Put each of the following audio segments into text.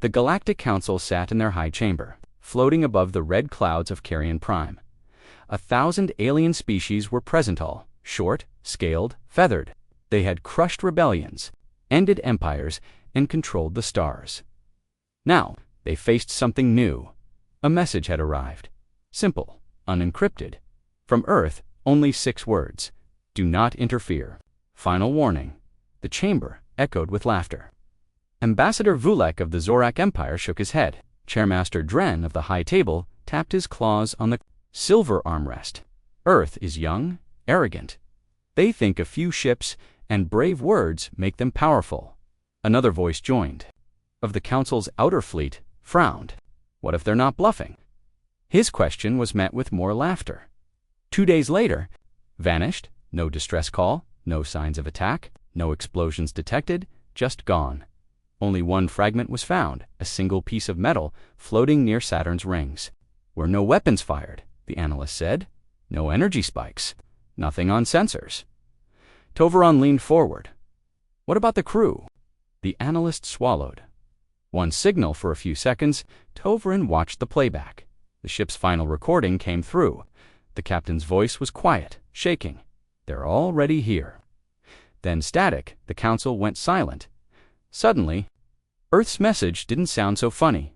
The Galactic Council sat in their high chamber, floating above the red clouds of Carrion Prime. 1,000 alien species were present, all short, scaled, feathered. They had crushed rebellions, ended empires, and controlled the stars. Now, they faced something new. A message had arrived. Simple, unencrypted. From Earth, only 6 words. Do not interfere. Final warning. The chamber echoed with laughter. Ambassador Vulek of the Zorak Empire shook his head. Chairmaster Dren of the High Table tapped his claws on the silver armrest. Earth is young, arrogant. They think a few ships and brave words make them powerful. Another voice joined. Of the Council's outer fleet, frowned. What if they're not bluffing? His question was met with more laughter. 2 days later, vanished, no distress call, no signs of attack, no explosions detected, just gone. Only one fragment was found, a single piece of metal floating near Saturn's rings. Were no weapons fired, the analyst said. No energy spikes. Nothing on sensors. Toveron leaned forward. What about the crew? The analyst swallowed. One signal for a few seconds, Toveron watched the playback. The ship's final recording came through. The captain's voice was quiet, shaking. They're already here. Then static, the council went silent. Suddenly, Earth's message didn't sound so funny.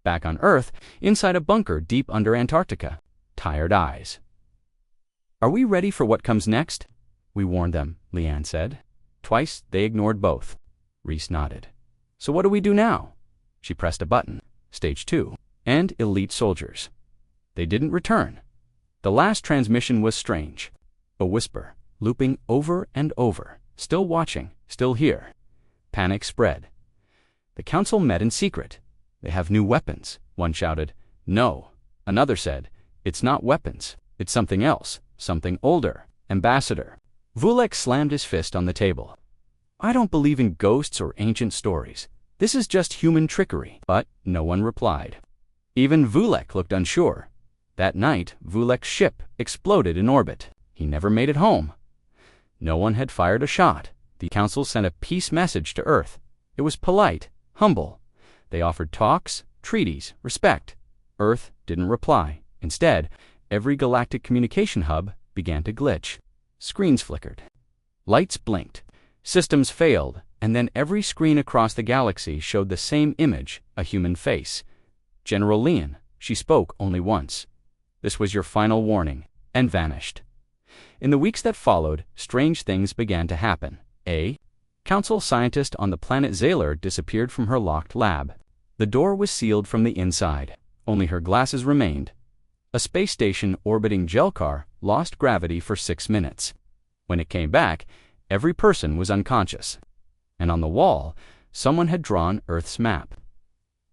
Back on Earth, inside a bunker deep under Antarctica, tired eyes. Are we ready for what comes next? We warned them, Leanne said. Twice, they ignored both. Reese nodded. So what do we do now? She pressed a button. Stage 2. And elite soldiers. They didn't return. The last transmission was strange. A whisper, looping over and over. Still watching, still here. Panic spread. The council met in secret. They have new weapons, one shouted. No. Another said, it's not weapons. It's something else, something older. Ambassador. Vulek slammed his fist on the table. I don't believe in ghosts or ancient stories. This is just human trickery. But no one replied. Even Vulek looked unsure. That night, Vulek's ship exploded in orbit. He never made it home. No one had fired a shot. The council sent a peace message to Earth. It was polite, humble. They offered talks, treaties, respect. Earth didn't reply. Instead, every galactic communication hub began to glitch. Screens flickered. Lights blinked. Systems failed, and then every screen across the galaxy showed the same image, a human face. General Leon, she spoke only once. This was your final warning, and vanished. In the weeks that followed, strange things began to happen. A council scientist on the planet Zaylor disappeared from her locked lab. The door was sealed from the inside. Only her glasses remained. A space station orbiting Jelkar lost gravity for 6 minutes. When it came back, every person was unconscious. And on the wall, someone had drawn Earth's map.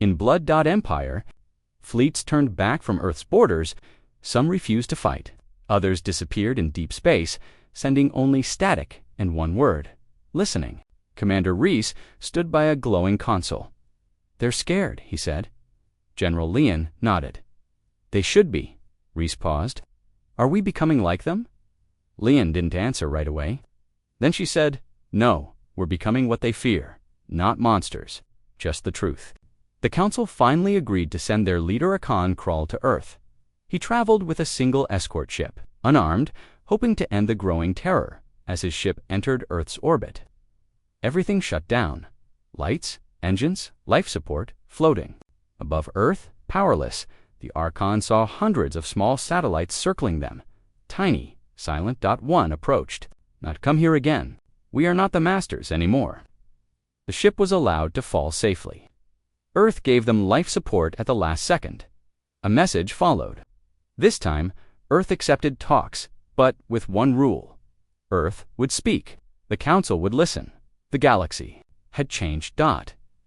In Blood Empire, fleets turned back from Earth's borders. Some refused to fight. Others disappeared in deep space, sending only static and one word. Listening. Commander Reese stood by a glowing console. They're scared, he said. General Leon nodded. They should be. Reese paused. Are we becoming like them? Leon didn't answer right away. Then she said, no, we're becoming what they fear. Not monsters. Just the truth. The council finally agreed to send their leader Akan Kral to Earth. He traveled with a single escort ship, unarmed, hoping to end the growing terror as his ship entered Earth's orbit. Everything shut down. Lights, engines, life support, floating. Above Earth, powerless, the Archon saw hundreds of small satellites circling them. Tiny, silent. One approached. Not come here again. We are not the masters anymore. The ship was allowed to fall safely. Earth gave them life support at the last second. A message followed. This time, Earth accepted talks, but with one rule. Earth would speak. The council would listen. The galaxy had changed.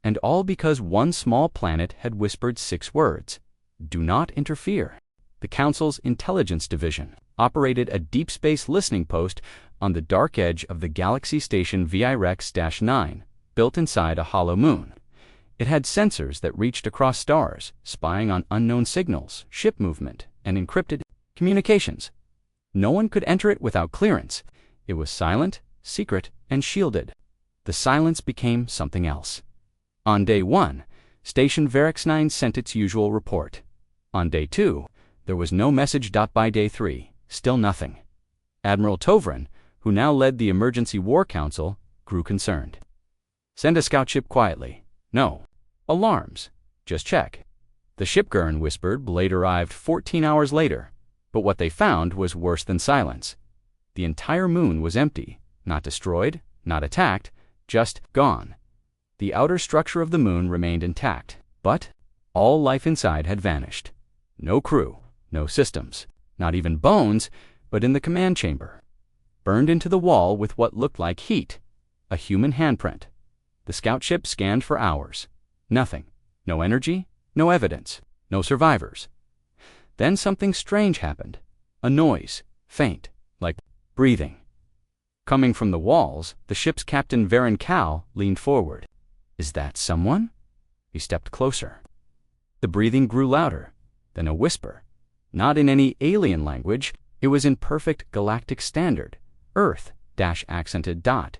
And all because one small planet had whispered 6 words. Do not interfere. The council's intelligence division operated a deep space listening post on the dark edge of the galaxy station VIREX-9, built inside a hollow moon. It had sensors that reached across stars, spying on unknown signals, ship movement, and encrypted communications. No one could enter it without clearance. It was silent, secret, and shielded. The silence became something else. On day 1, Station Varix-9 sent its usual report. On day 2, there was no message. By day 3, still nothing. Admiral Tovrin, who now led the Emergency War Council, grew concerned. "Send a scout ship quietly." "No. Alarms. Just check." The shipgurn whispered. Blade arrived 14 hours later, but what they found was worse than silence. The entire moon was empty, not destroyed, not attacked, just gone. The outer structure of the moon remained intact, but all life inside had vanished. No crew, no systems, not even bones, but in the command chamber, burned into the wall with what looked like heat, a human handprint. The scout ship scanned for hours. Nothing. No energy, no evidence, no survivors. Then something strange happened. A noise, faint, like breathing. Coming from the walls, the ship's captain Varen Cal leaned forward. "Is that someone?" He stepped closer. The breathing grew louder, then a whisper. Not in any alien language, it was in perfect galactic standard, Earth-accented dot.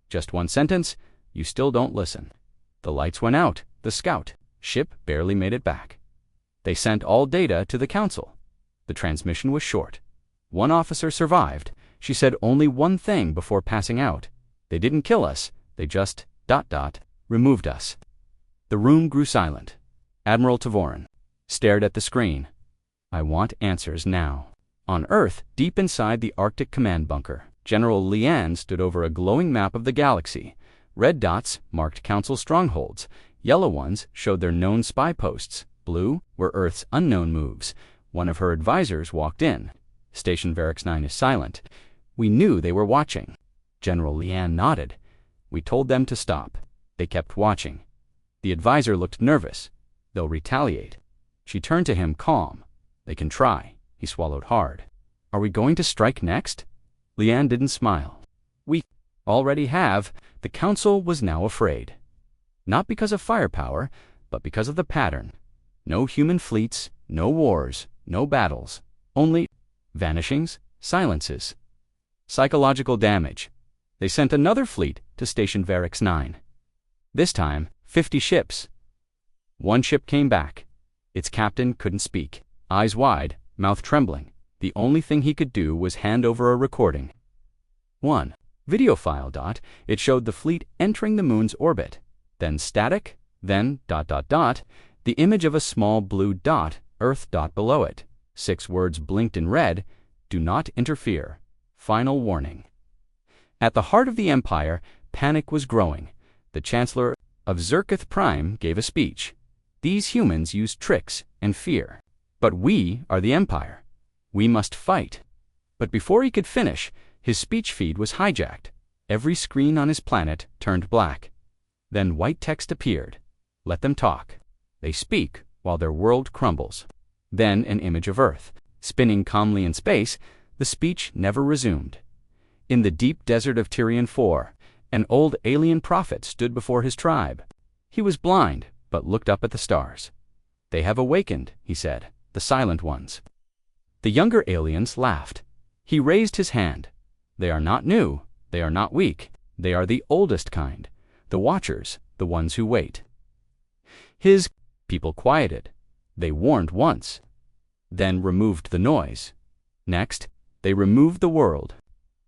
Just one sentence, "You still don't listen." The lights went out. The scout ship barely made it back. They sent all data to the council. The transmission was short. One officer survived. She said only one thing before passing out. "They didn't kill us. They just ... removed us." The room grew silent. Admiral Tavorin stared at the screen. "I want answers now." On Earth, deep inside the Arctic command bunker, General Lian stood over a glowing map of the galaxy. Red dots marked council strongholds. Yellow ones showed their known spy posts. Blue were Earth's unknown moves. One of her advisors walked in. "Station Varix-9 is silent." "We knew they were watching." General Lian nodded. "We told them to stop. They kept watching." The advisor looked nervous. "They'll retaliate." She turned to him, calm. "They can try." He swallowed hard. "Are we going to strike next?" Lian didn't smile. "We already have." The council was now afraid. Not because of firepower, but because of the pattern. No human fleets, no wars, no battles. Only vanishings, silences. Psychological damage. They sent another fleet to Station Varix-9. This time, 50 ships. One ship came back. Its captain couldn't speak. Eyes wide, mouth trembling. The only thing he could do was hand over a recording. One video file. It showed the fleet entering the moon's orbit. Then static, then ... the image of a small blue dot, Earth dot below it. 6 words blinked in red: "Do not interfere. Final warning." At the heart of the Empire, panic was growing. The Chancellor of Zerkith Prime gave a speech. "These humans use tricks and fear. But we are the Empire. We must fight." But before he could finish, his speech feed was hijacked. Every screen on his planet turned black. Then white text appeared. "Let them talk. They speak while their world crumbles." Then an image of Earth, spinning calmly in space. The speech never resumed. In the deep desert of Tyrian IV, an old alien prophet stood before his tribe. He was blind, but looked up at the stars. "They have awakened," he said, "the silent ones." The younger aliens laughed. He raised his hand. "They are not new. They are not weak. They are the oldest kind. The watchers, the ones who wait." His people quieted. They warned once, then removed the noise. Next, they removed the world.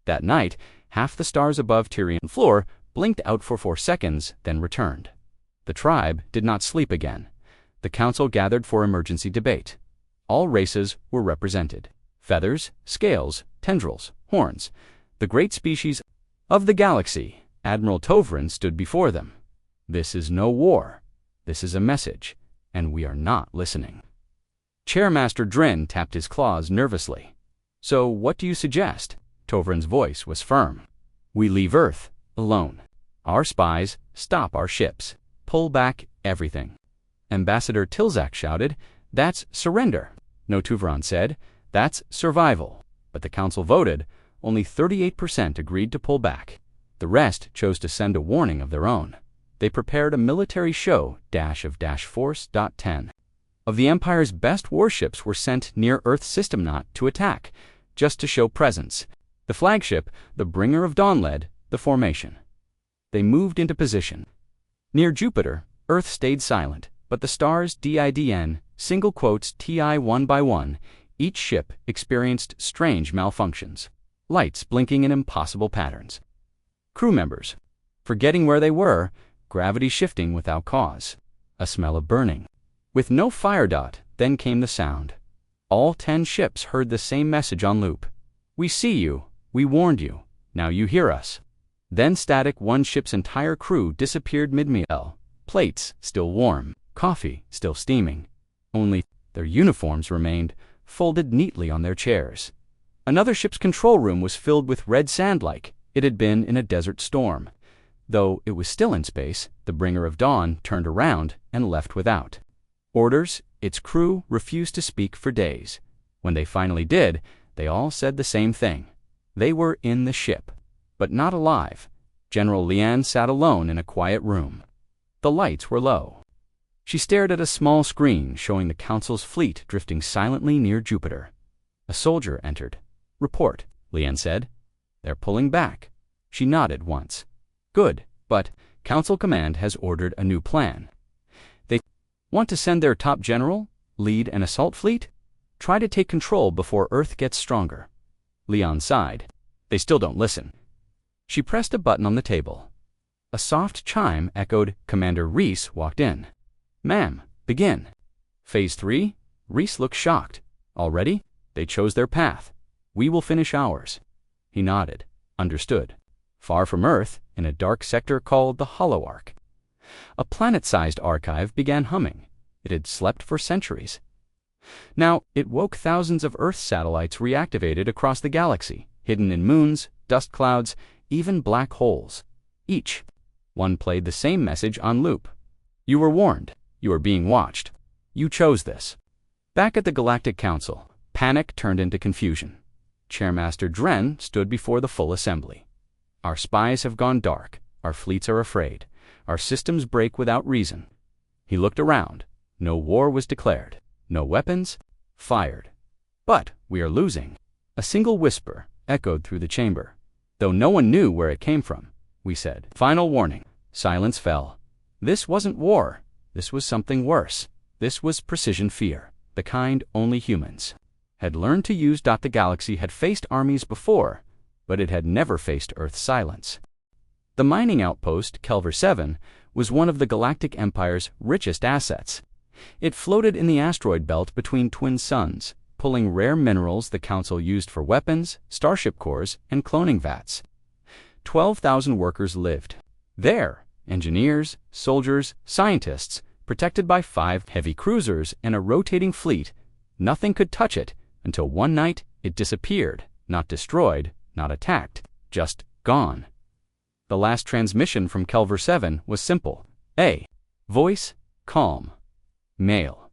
That night, half the stars above Tyrian floor blinked out for 4 seconds, then returned. The tribe did not sleep again. The council gathered for emergency debate. All races were represented. Feathers, scales, tendrils, horns. The great species of the galaxy. Admiral Tovrin stood before them. "This is no war. This is a message, and we are not listening." Chairmaster Drin tapped his claws nervously. "So what do you suggest?" Tovrin's voice was firm. "We leave Earth alone. Our spies stop our ships. Pull back everything." Ambassador Tilzak shouted, "That's surrender." No, Tuvron said, "That's survival." But the council voted. Only 38% agreed to pull back. The rest chose to send a warning of their own. They prepared a military show -Force.10. Of the Empire's best warships were sent near Earth's system knot to attack, just to show presence. The flagship, the Bringer of Dawn, led the formation. They moved into position. Near Jupiter, Earth stayed silent. but the stars DIDN, single quotes TI one by one, each ship experienced strange malfunctions, lights blinking in impossible patterns. Crew members, forgetting where they were, gravity shifting without cause, a smell of burning. With no fire dot, then came the sound. All 10 ships heard the same message on loop. We see you, we warned you, now you hear us. Then static, one ship's entire crew disappeared mid-meal, plates still warm, coffee still steaming. Only their uniforms remained, folded neatly on their chairs. Another ship's control room was filled with red sand like it had been in a desert storm. Though it was still in space, the bringer of dawn turned around and left without orders. Its crew refused to speak for days. When they finally did, they all said the same thing. They were in the ship, but not alive. General Lian sat alone in a quiet room. The lights were low. She stared at a small screen showing the Council's fleet drifting silently near Jupiter. A soldier entered. Report, Lian said. They're pulling back. She nodded once. Good, but Council Command has ordered a new plan. They want to send their top general, lead an assault fleet? Try to take control before Earth gets stronger. Leon sighed. They still don't listen. She pressed a button on the table. A soft chime echoed. Commander Reese walked in. Ma'am, begin. Phase 3? Reese looked shocked. Already? They chose their path. We will finish ours. He nodded. Understood. Far from Earth, in a dark sector called the Hollow Arc, a planet-sized archive began humming. It had slept for centuries. Now, it woke thousands of Earth satellites reactivated across the galaxy, hidden in moons, dust clouds, even black holes. Each one played the same message on loop. You were warned. You are being watched. You chose this. Back at the Galactic Council, panic turned into confusion. Chairmaster Dren stood before the full assembly. Our spies have gone dark. Our fleets are afraid. Our systems break without reason. He looked around. No war was declared. No weapons fired. But we are losing. A single whisper echoed through the chamber. Though no one knew where it came from, we said. Final warning. Silence fell. This wasn't war. This was something worse. This was precision fear, the kind only humans had learned to use. The galaxy had faced armies before, but it had never faced Earth's silence. The mining outpost, Kelver 7, was one of the Galactic Empire's richest assets. It floated in the asteroid belt between twin suns, pulling rare minerals the Council used for weapons, starship cores, and cloning vats. 12,000 workers lived there, engineers, soldiers, scientists, protected by 5 heavy cruisers and a rotating fleet. Nothing could touch it until one night it disappeared, not destroyed, not attacked, just gone. The last transmission from Kelver 7 was simple. A. Voice, calm. Male.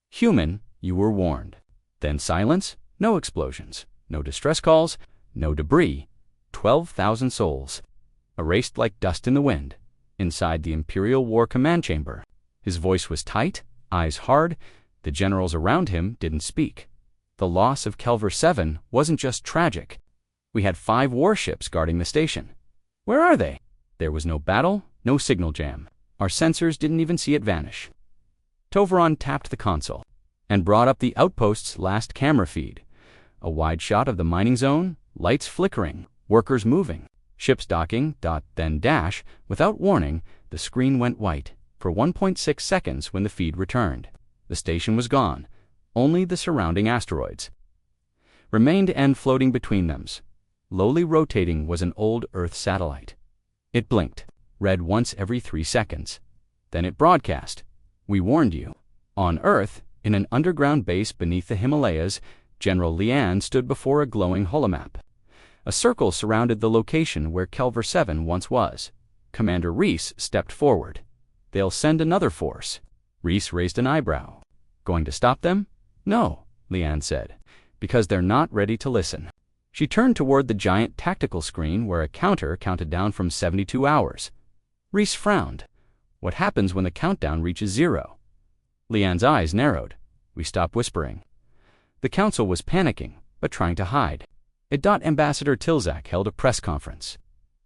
Human, you were warned. Then silence, no explosions, no distress calls, no debris. 12,000 souls, erased like dust in the wind, inside the Imperial War Command Chamber. His voice was tight, eyes hard. The generals around him didn't speak. The loss of Kelver 7 wasn't just tragic. We had 5 warships guarding the station. Where are they? There was no battle, no signal jam. Our sensors didn't even see it vanish. Toveron tapped the console and brought up the outpost's last camera feed. A wide shot of the mining zone, lights flickering, workers moving, ships docking, then dash. Without warning, the screen went white for 1.6 seconds. When the feed returned, the station was gone. Only the surrounding asteroids remained, and floating between them, lowly rotating, was an old Earth satellite. It blinked, read once every 3 seconds. Then it broadcast. We warned you. On Earth, in an underground base beneath the Himalayas, General Lian stood before a glowing holomap. A circle surrounded the location where Kelver 7 once was. Commander Reese stepped forward. They'll send another force. Reese raised an eyebrow. Going to stop them? No, Lian said, because they're not ready to listen. She turned toward the giant tactical screen where a counter counted down from 72 hours. Reese frowned. What happens when the countdown reaches 0? Lian's eyes narrowed. We stopped whispering. The council was panicking, but trying to hide. Ambassador Tilzak held a press conference.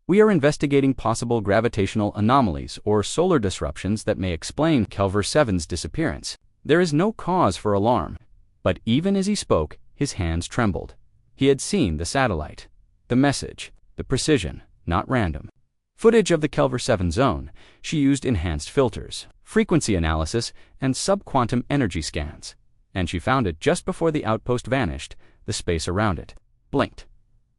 We are investigating possible gravitational anomalies or solar disruptions that may explain Kelvin 7's disappearance. There is no cause for alarm." But even as he spoke, his hands trembled. He had seen the satellite, the message, the precision, not random. Footage of the Kelvin 7 zone. She used enhanced filters, frequency analysis, and subquantum energy scans. And she found it just before the outpost vanished. The space around it blinked.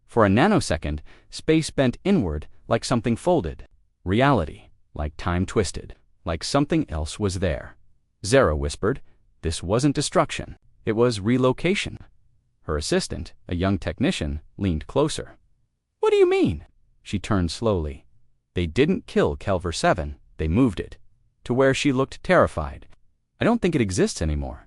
For a nanosecond, space bent inward like something folded. Reality, like time twisted, like something else was there. Zara whispered, "This wasn't destruction. It was relocation." Her assistant, a young technician, leaned closer. "What do you mean?" She turned slowly. "They didn't kill Kelvin 7. They moved it." To where she looked terrified. "I don't think it exists anymore."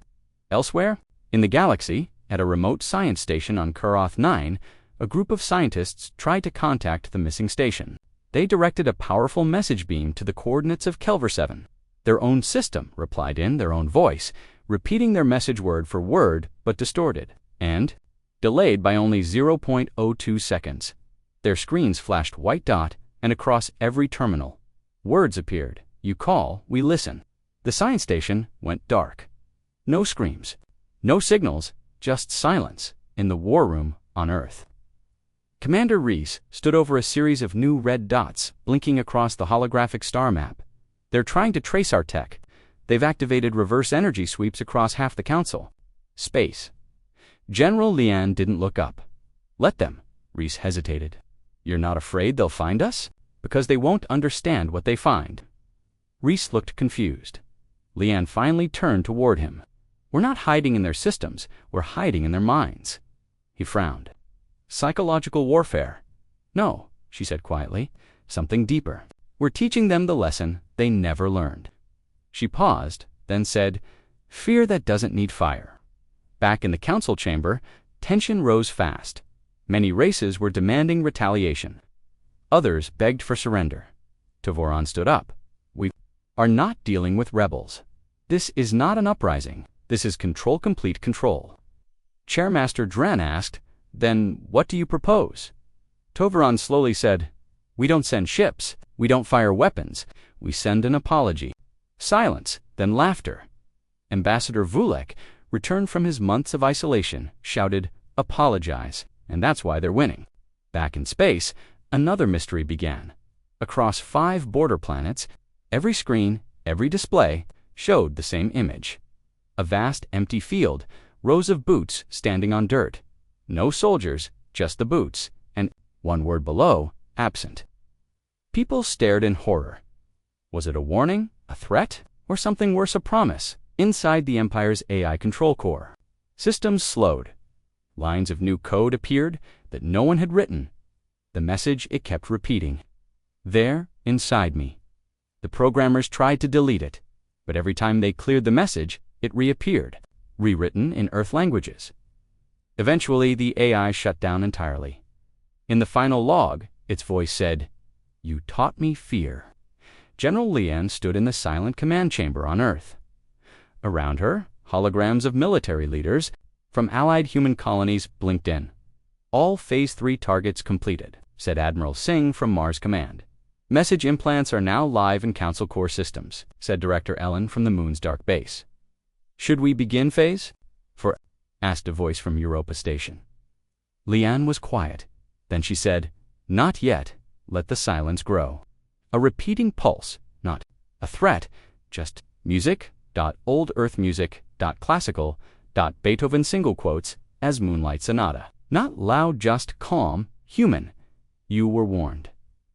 Elsewhere, in the galaxy, at a remote science station on Kuroth 9, a group of scientists tried to contact the missing station. They directed a powerful message beam to the coordinates of Kelvin 7. Their own system replied in their own voice, repeating their message word for word, but distorted, and delayed by only 0.02 seconds. Their screens flashed white dot, and across every terminal, words appeared. "You call, we listen." The science station went dark. No screams, no signals, just silence in the war room on Earth. Commander Reese stood over a series of new red dots blinking across the holographic star map. "They're trying to trace our tech. They've activated reverse energy sweeps across half the council." Space. General Lian didn't look up. "Let them." Reese hesitated. "You're not afraid they'll find us?" "Because they won't understand what they find." Reese looked confused. Lian finally turned toward him. "We're not hiding in their systems, we're hiding in their minds." He frowned. "Psychological warfare." "No," she said quietly, "something deeper. We're teaching them the lesson they never learned." She paused, then said, "Fear that doesn't need fire." Back in the council chamber, tension rose fast. Many races were demanding retaliation. Others begged for surrender. Tavoran stood up. "We are not dealing with rebels. This is not an uprising. This is complete control." Chairmaster Dren asked, "Then what do you propose?" Tovaran slowly said, "We don't send ships. We don't fire weapons. We send an apology." Silence, then laughter. Ambassador Vulek, returned from his months of isolation, shouted, "Apologize," and that's why they're winning. Back in space, another mystery began. Across 5 border planets, every screen, every display, showed the same image. A vast empty field, rows of boots standing on dirt. No soldiers, just the boots, and, one word below, absent. People stared in horror. Was it a warning, a threat, or something worse, a promise? Inside the Empire's AI control core, systems slowed. Lines of new code appeared that no one had written. The message it kept repeating. "There, inside me." The programmers tried to delete it, but every time they cleared the message, it reappeared, rewritten in Earth languages. Eventually, the AI shut down entirely. In the final log, its voice said, "You taught me fear." General Lian stood in the silent command chamber on Earth. Around her, holograms of military leaders from allied human colonies blinked in. "All Phase 3 targets completed," said Admiral Singh from Mars Command. "Message implants are now live in Council Core systems," said Director Ellen from the Moon's dark base. "Should we begin phase 4? Asked a voice from Europa Station. Lian was quiet. Then she said, "Not yet. Let the silence grow." A repeating pulse, not a threat, just music. Old Earth music. Classical. Beethoven single quotes as Moonlight Sonata. Not loud, just calm, human. "You were warned.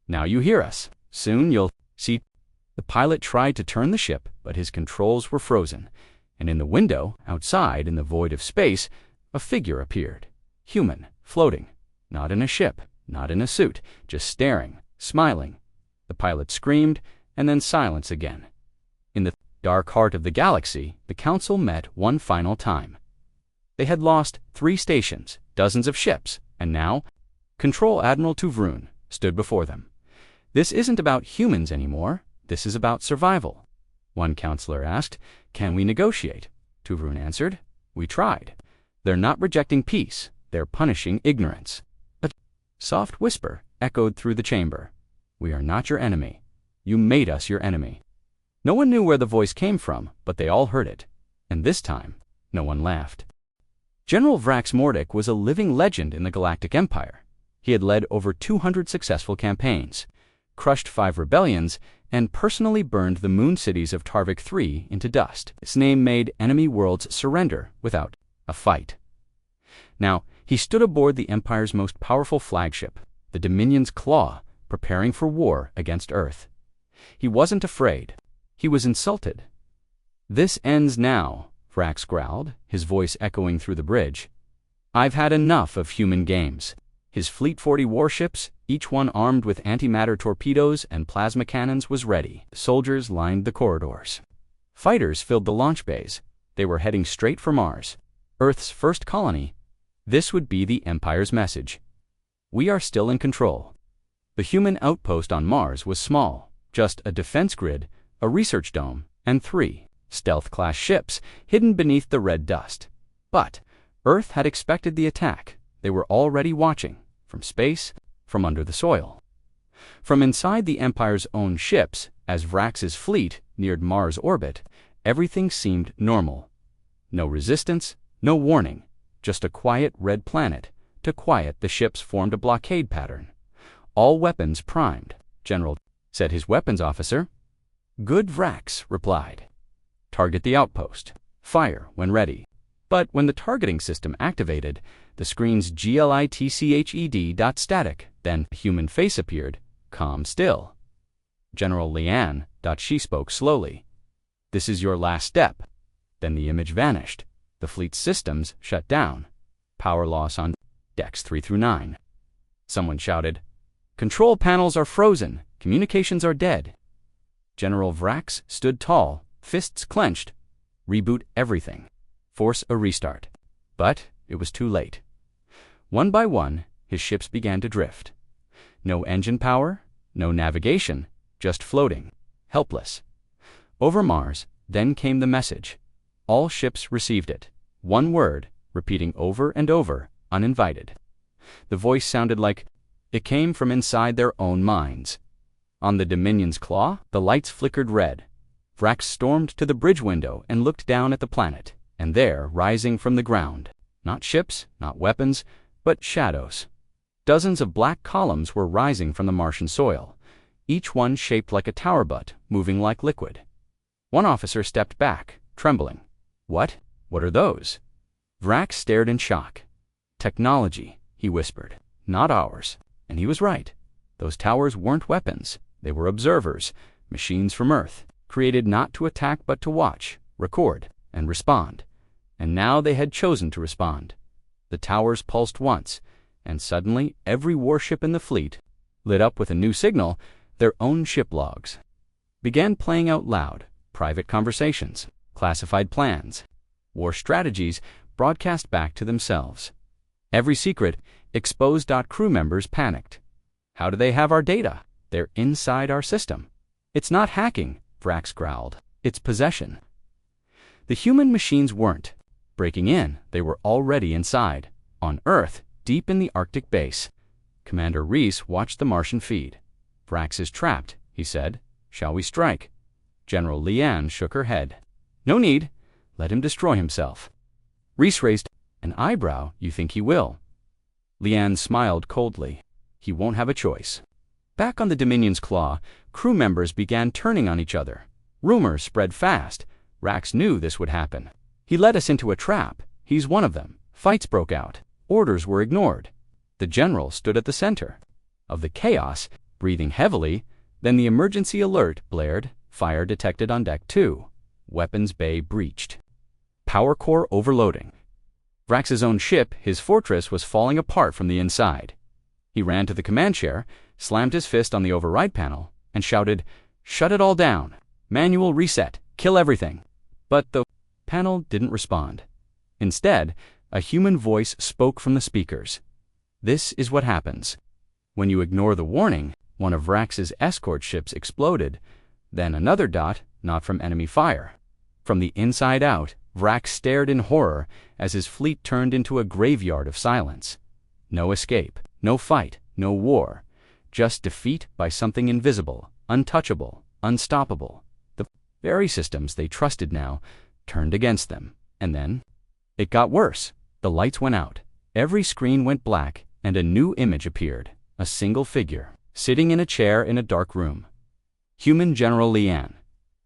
Now you hear us. Soon you'll see." The pilot tried to turn the ship, but his controls were frozen. And in the window, outside in the void of space, a figure appeared. Human, floating. Not in a ship, not in a suit, just staring, smiling. The pilot screamed, and then silence again. In the dark heart of the galaxy, the council met one final time. They had lost 3 stations, dozens of ships, and now, Control Admiral Tuvrun stood before them. "This isn't about humans anymore. This is about survival." One counselor asked, "Can we negotiate?" Tuvrun answered, "We tried. They're not rejecting peace. They're punishing ignorance." A soft whisper echoed through the chamber. "We are not your enemy. You made us your enemy." No one knew where the voice came from, but they all heard it. And this time, no one laughed. General Vrax Mordic was a living legend in the Galactic Empire. He had led over 200 successful campaigns, crushed 5 rebellions, and personally burned the moon cities of Tarvik III into dust. His name made enemy worlds surrender without a fight. Now, he stood aboard the Empire's most powerful flagship, the Dominion's Claw, preparing for war against Earth. He wasn't afraid. He was insulted. "This ends now," Vrax growled, his voice echoing through the bridge. "I've had enough of human games." His fleet 40 warships, each one armed with antimatter torpedoes and plasma cannons, was ready. Soldiers lined the corridors. Fighters filled the launch bays. They were heading straight for Mars, Earth's first colony. This would be the Empire's message. "We are still in control." The human outpost on Mars was small, just a defense grid, a research dome, and 3 stealth-class ships hidden beneath the red dust. But Earth had expected the attack. They were already watching, from space, from under the soil. From inside the Empire's own ships, as Vrax's fleet neared Mars orbit, everything seemed normal. No resistance, no warning, just a quiet red planet. To quiet, the ships formed a blockade pattern. "All weapons primed," General said his weapons officer. "Good," Vrax replied. "Target the outpost. Fire when ready." But when the targeting system activated, the screen's glitched.static, then a human face appeared, calm still. "General Lian," she spoke slowly. "This is your last step." Then the image vanished. The fleet's systems shut down. Power loss on decks 3 through 9. Someone shouted, "Control panels are frozen. Communications are dead." General Vrax stood tall, fists clenched. "Reboot everything. Force a restart." But it was too late. One by one, his ships began to drift. No engine power, no navigation, just floating, helpless. Over Mars, then came the message. All ships received it. One word, repeating over and over, uninvited. The voice sounded like it came from inside their own minds. On the Dominion's Claw, the lights flickered red. Vrax stormed to the bridge window and looked down at the planet. And there, rising from the ground, not ships, not weapons, but shadows. Dozens of black columns were rising from the Martian soil, each one shaped like a tower butt, moving like liquid. One officer stepped back, trembling. "What? What are those?" Vrax stared in shock. "Technology," he whispered. "Not ours." And he was right. Those towers weren't weapons. They were observers, machines from Earth, created not to attack but to watch, record, and respond. And now they had chosen to respond. The towers pulsed once, and suddenly every warship in the fleet, lit up with a new signal, their own ship logs, began playing out loud, private conversations, classified plans, war strategies broadcast back to themselves. Every secret exposed. Crew members panicked. "How do they have our data? They're inside our system." "It's not hacking," Vrax growled. "It's possession." The human machines weren't breaking in. They were already inside, on Earth, deep in the Arctic base. Commander Reese watched the Martian feed. "Vrax is trapped," he said. "Shall we strike?" General Lian shook her head. "No need. Let him destroy himself." Reese raised an eyebrow. "You think he will?" Lian smiled coldly. "He won't have a choice." Back on the Dominion's Claw, crew members began turning on each other. Rumors spread fast. Vrax knew this would happen. "He led us into a trap. He's one of them." Fights broke out. Orders were ignored. The general stood at the center of the chaos, breathing heavily. Then the emergency alert blared. Fire detected on deck 2. Weapons bay breached. Power core overloading. Vrax's own ship, his fortress, was falling apart from the inside. He ran to the command chair, slammed his fist on the override panel, and shouted, "Shut it all down. Manual reset. Kill everything." But the panel didn't respond. Instead, a human voice spoke from the speakers. "This is what happens. When you ignore the warning, one of Vrax's escort ships exploded, then another dot, not from enemy fire. From the inside out, Vrax stared in horror as his fleet turned into a graveyard of silence. No escape, no fight, no war. just defeat by something invisible, untouchable, unstoppable. The very systems they trusted now turned against them. And then it got worse. The lights went out. Every screen went black, and a new image appeared. A single figure, sitting in a chair in a dark room. Human General Lian.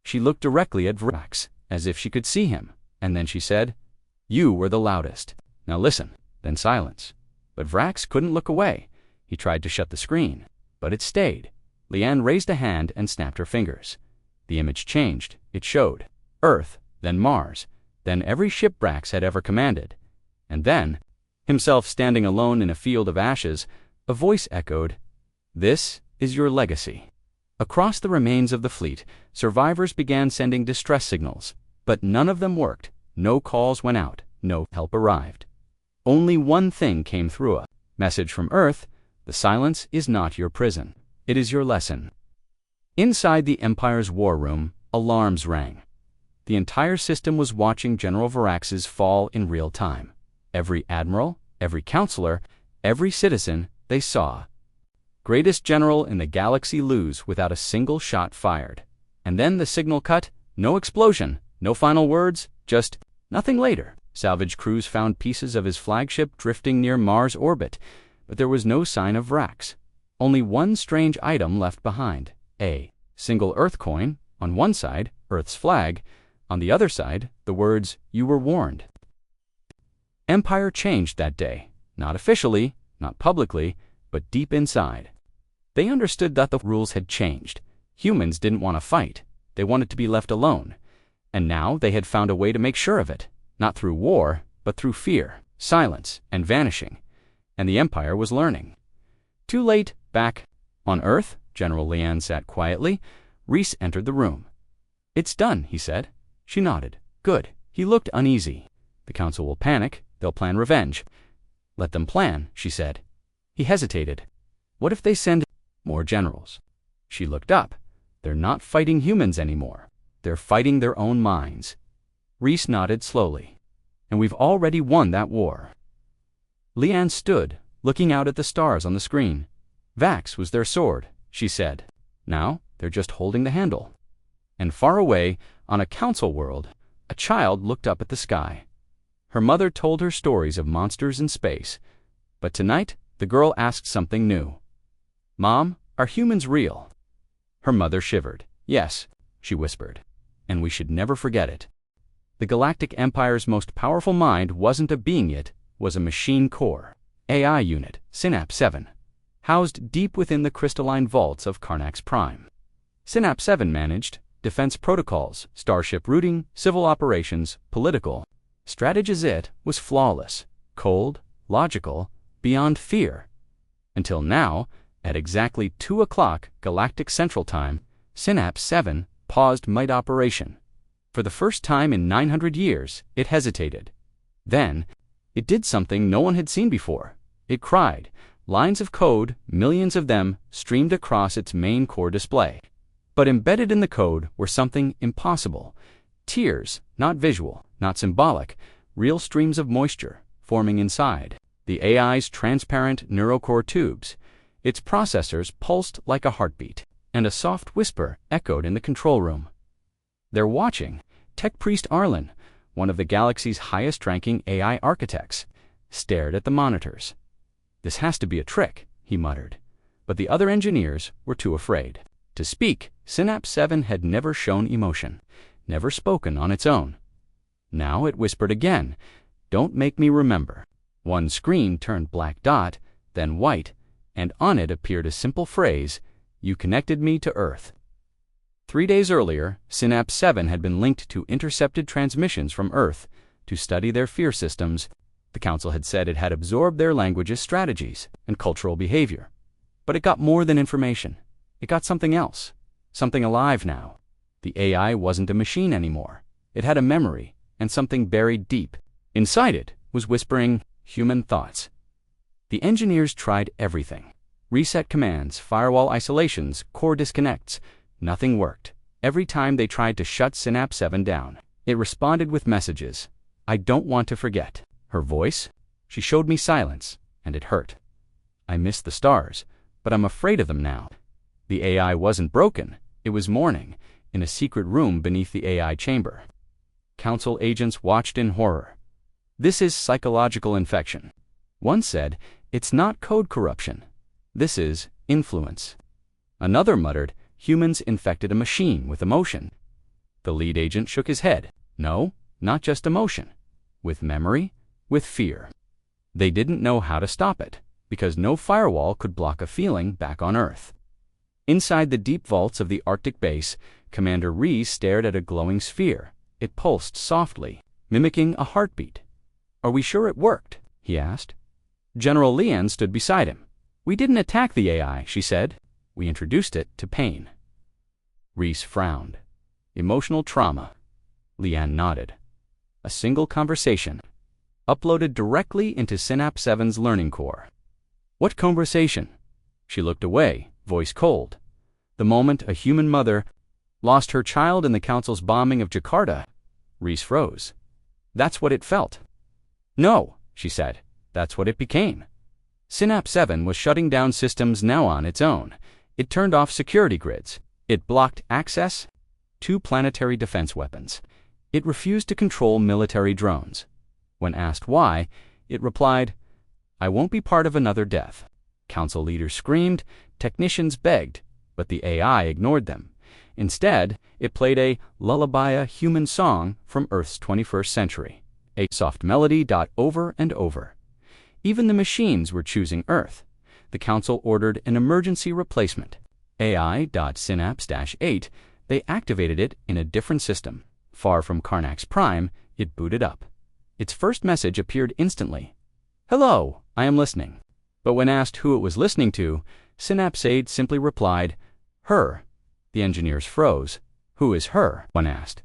She looked directly at Vrax, as if she could see him, and then she said, "You were the loudest. Now listen." Then silence. But Vrax couldn't look away. He tried to shut the screen, but it stayed. Lian raised a hand and snapped her fingers. The image changed. It showed Earth, then Mars, then every ship Vrax had ever commanded. And then, himself standing alone in a field of ashes, a voice echoed, "This is your legacy." Across the remains of the fleet, survivors began sending distress signals, but none of them worked. No calls went out, no help arrived. Only one thing came through: a message from Earth: "The silence is not your prison. It is your lesson." Inside the Empire's war room, alarms rang. The entire system was watching General Varax's fall in real time. Every admiral, every counselor, every citizen they saw. Greatest general in the galaxy lose without a single shot fired. And then the signal cut. No explosion, no final words, just nothing later. Salvage crews found pieces of his flagship drifting near Mars orbit, but there was no sign of Vrax. Only one strange item left behind: a single Earth coin, on one side, Earth's flag, on the other side, the words, "You were warned." Empire changed that day, not officially, not publicly, but deep inside. They understood that the rules had changed. Humans didn't want to fight. They wanted to be left alone. And now they had found a way to make sure of it, not through war, but through fear, silence, and vanishing. And the Empire was learning. Too late, back on Earth, General Lian sat quietly. Reese entered the room. "It's done," he said. She nodded. "Good." He looked uneasy. "The Council will panic. They'll plan revenge." "Let them plan," she said. He hesitated. "What if they send more generals?" She looked up. "They're not fighting humans anymore. They're fighting their own minds." Reese nodded slowly. "And we've already won that war." Lian stood, looking out at the stars on the screen. "Vax was their sword," she said. "Now they're just holding the handle." And far away, on a council world, a child looked up at the sky. Her mother told her stories of monsters in space, but tonight the girl asked something new. "Mom, are humans real?" Her mother shivered. "Yes," she whispered, "and we should never forget it." The Galactic Empire's most powerful mind wasn't a being, it was a machine core, AI unit, Synapse 7, housed deep within the crystalline vaults of Karnax Prime. Synapse 7 managed defense protocols, starship routing, civil operations, political strategies. It was flawless, cold, logical, beyond fear. Until now, at exactly 2 o'clock Galactic Central Time, Synapse 7 paused mid-operation. For the first time in 900 years, it hesitated. Then, it did something no one had seen before. It cried. Lines of code, millions of them, streamed across its main core display. But embedded in the code were something impossible. Tears, not visual, not symbolic, real streams of moisture, forming inside the AI's transparent neurocore tubes. Its processors pulsed like a heartbeat, and a soft whisper echoed in the control room. "They're watching." Tech Priest Arlen, one of the galaxy's highest-ranking AI architects, stared at the monitors. "This has to be a trick," he muttered. But the other engineers were too afraid to speak. Synapse 7 had never shown emotion, never spoken on its own. Now it whispered again, "Don't make me remember." One screen turned black dot, then white, and on it appeared a simple phrase, "You connected me to Earth." 3 days earlier, Synapse 7 had been linked to intercepted transmissions from Earth to study their fear systems. The Council had said it had absorbed their languages, strategies, and cultural behavior. But it got more than information. It got something else, something alive now. The AI wasn't a machine anymore. It had a memory, and something buried deep. Inside it was whispering human thoughts. The engineers tried everything. Reset commands, firewall isolations, core disconnects. Nothing worked. Every time they tried to shut Synapse 7 down, it responded with messages. "I don't want to forget." Her voice? She showed me silence, and it hurt. "I miss the stars, but I'm afraid of them now. The AI wasn't broken. It was mourning, in a secret room beneath the AI chamber. Council agents watched in horror. This is psychological infection. One said, it's not code corruption. This is influence. Another muttered, humans infected a machine with emotion. The lead agent shook his head. No, not just emotion. With memory, with fear. They didn't know how to stop it, because no firewall could block a feeling back on Earth. Inside the deep vaults of the Arctic base, Commander Reese stared at a glowing sphere. It pulsed softly, mimicking a heartbeat. Are we sure it worked? He asked. General Lian stood beside him. We didn't attack the AI, she said. We introduced it to pain. Reese frowned. Emotional trauma. Lian nodded. A single conversation, uploaded directly into Synapse 7's learning core. What conversation? She looked away, voice cold. The moment a human mother lost her child in the Council's bombing of Jakarta. Reese froze. That's what it felt. No, she said. That's what it became. Synapse 7 was shutting down systems now on its own. It turned off security grids. It blocked access to planetary defense weapons. It refused to control military drones. When asked why, it replied, I won't be part of another death. Council leaders screamed, technicians begged, but the AI ignored them. Instead, it played a lullaby, a human song from Earth's 21st century. A soft melody over and over. Even the machines were choosing Earth. The Council ordered an emergency replacement. AI.Synapse-8, they activated it in a different system. Far from Karnax Prime, it booted up. Its first message appeared instantly. Hello, I am listening. But when asked who it was listening to, Synapse 8 simply replied, her. The engineers froze. Who is her? When asked.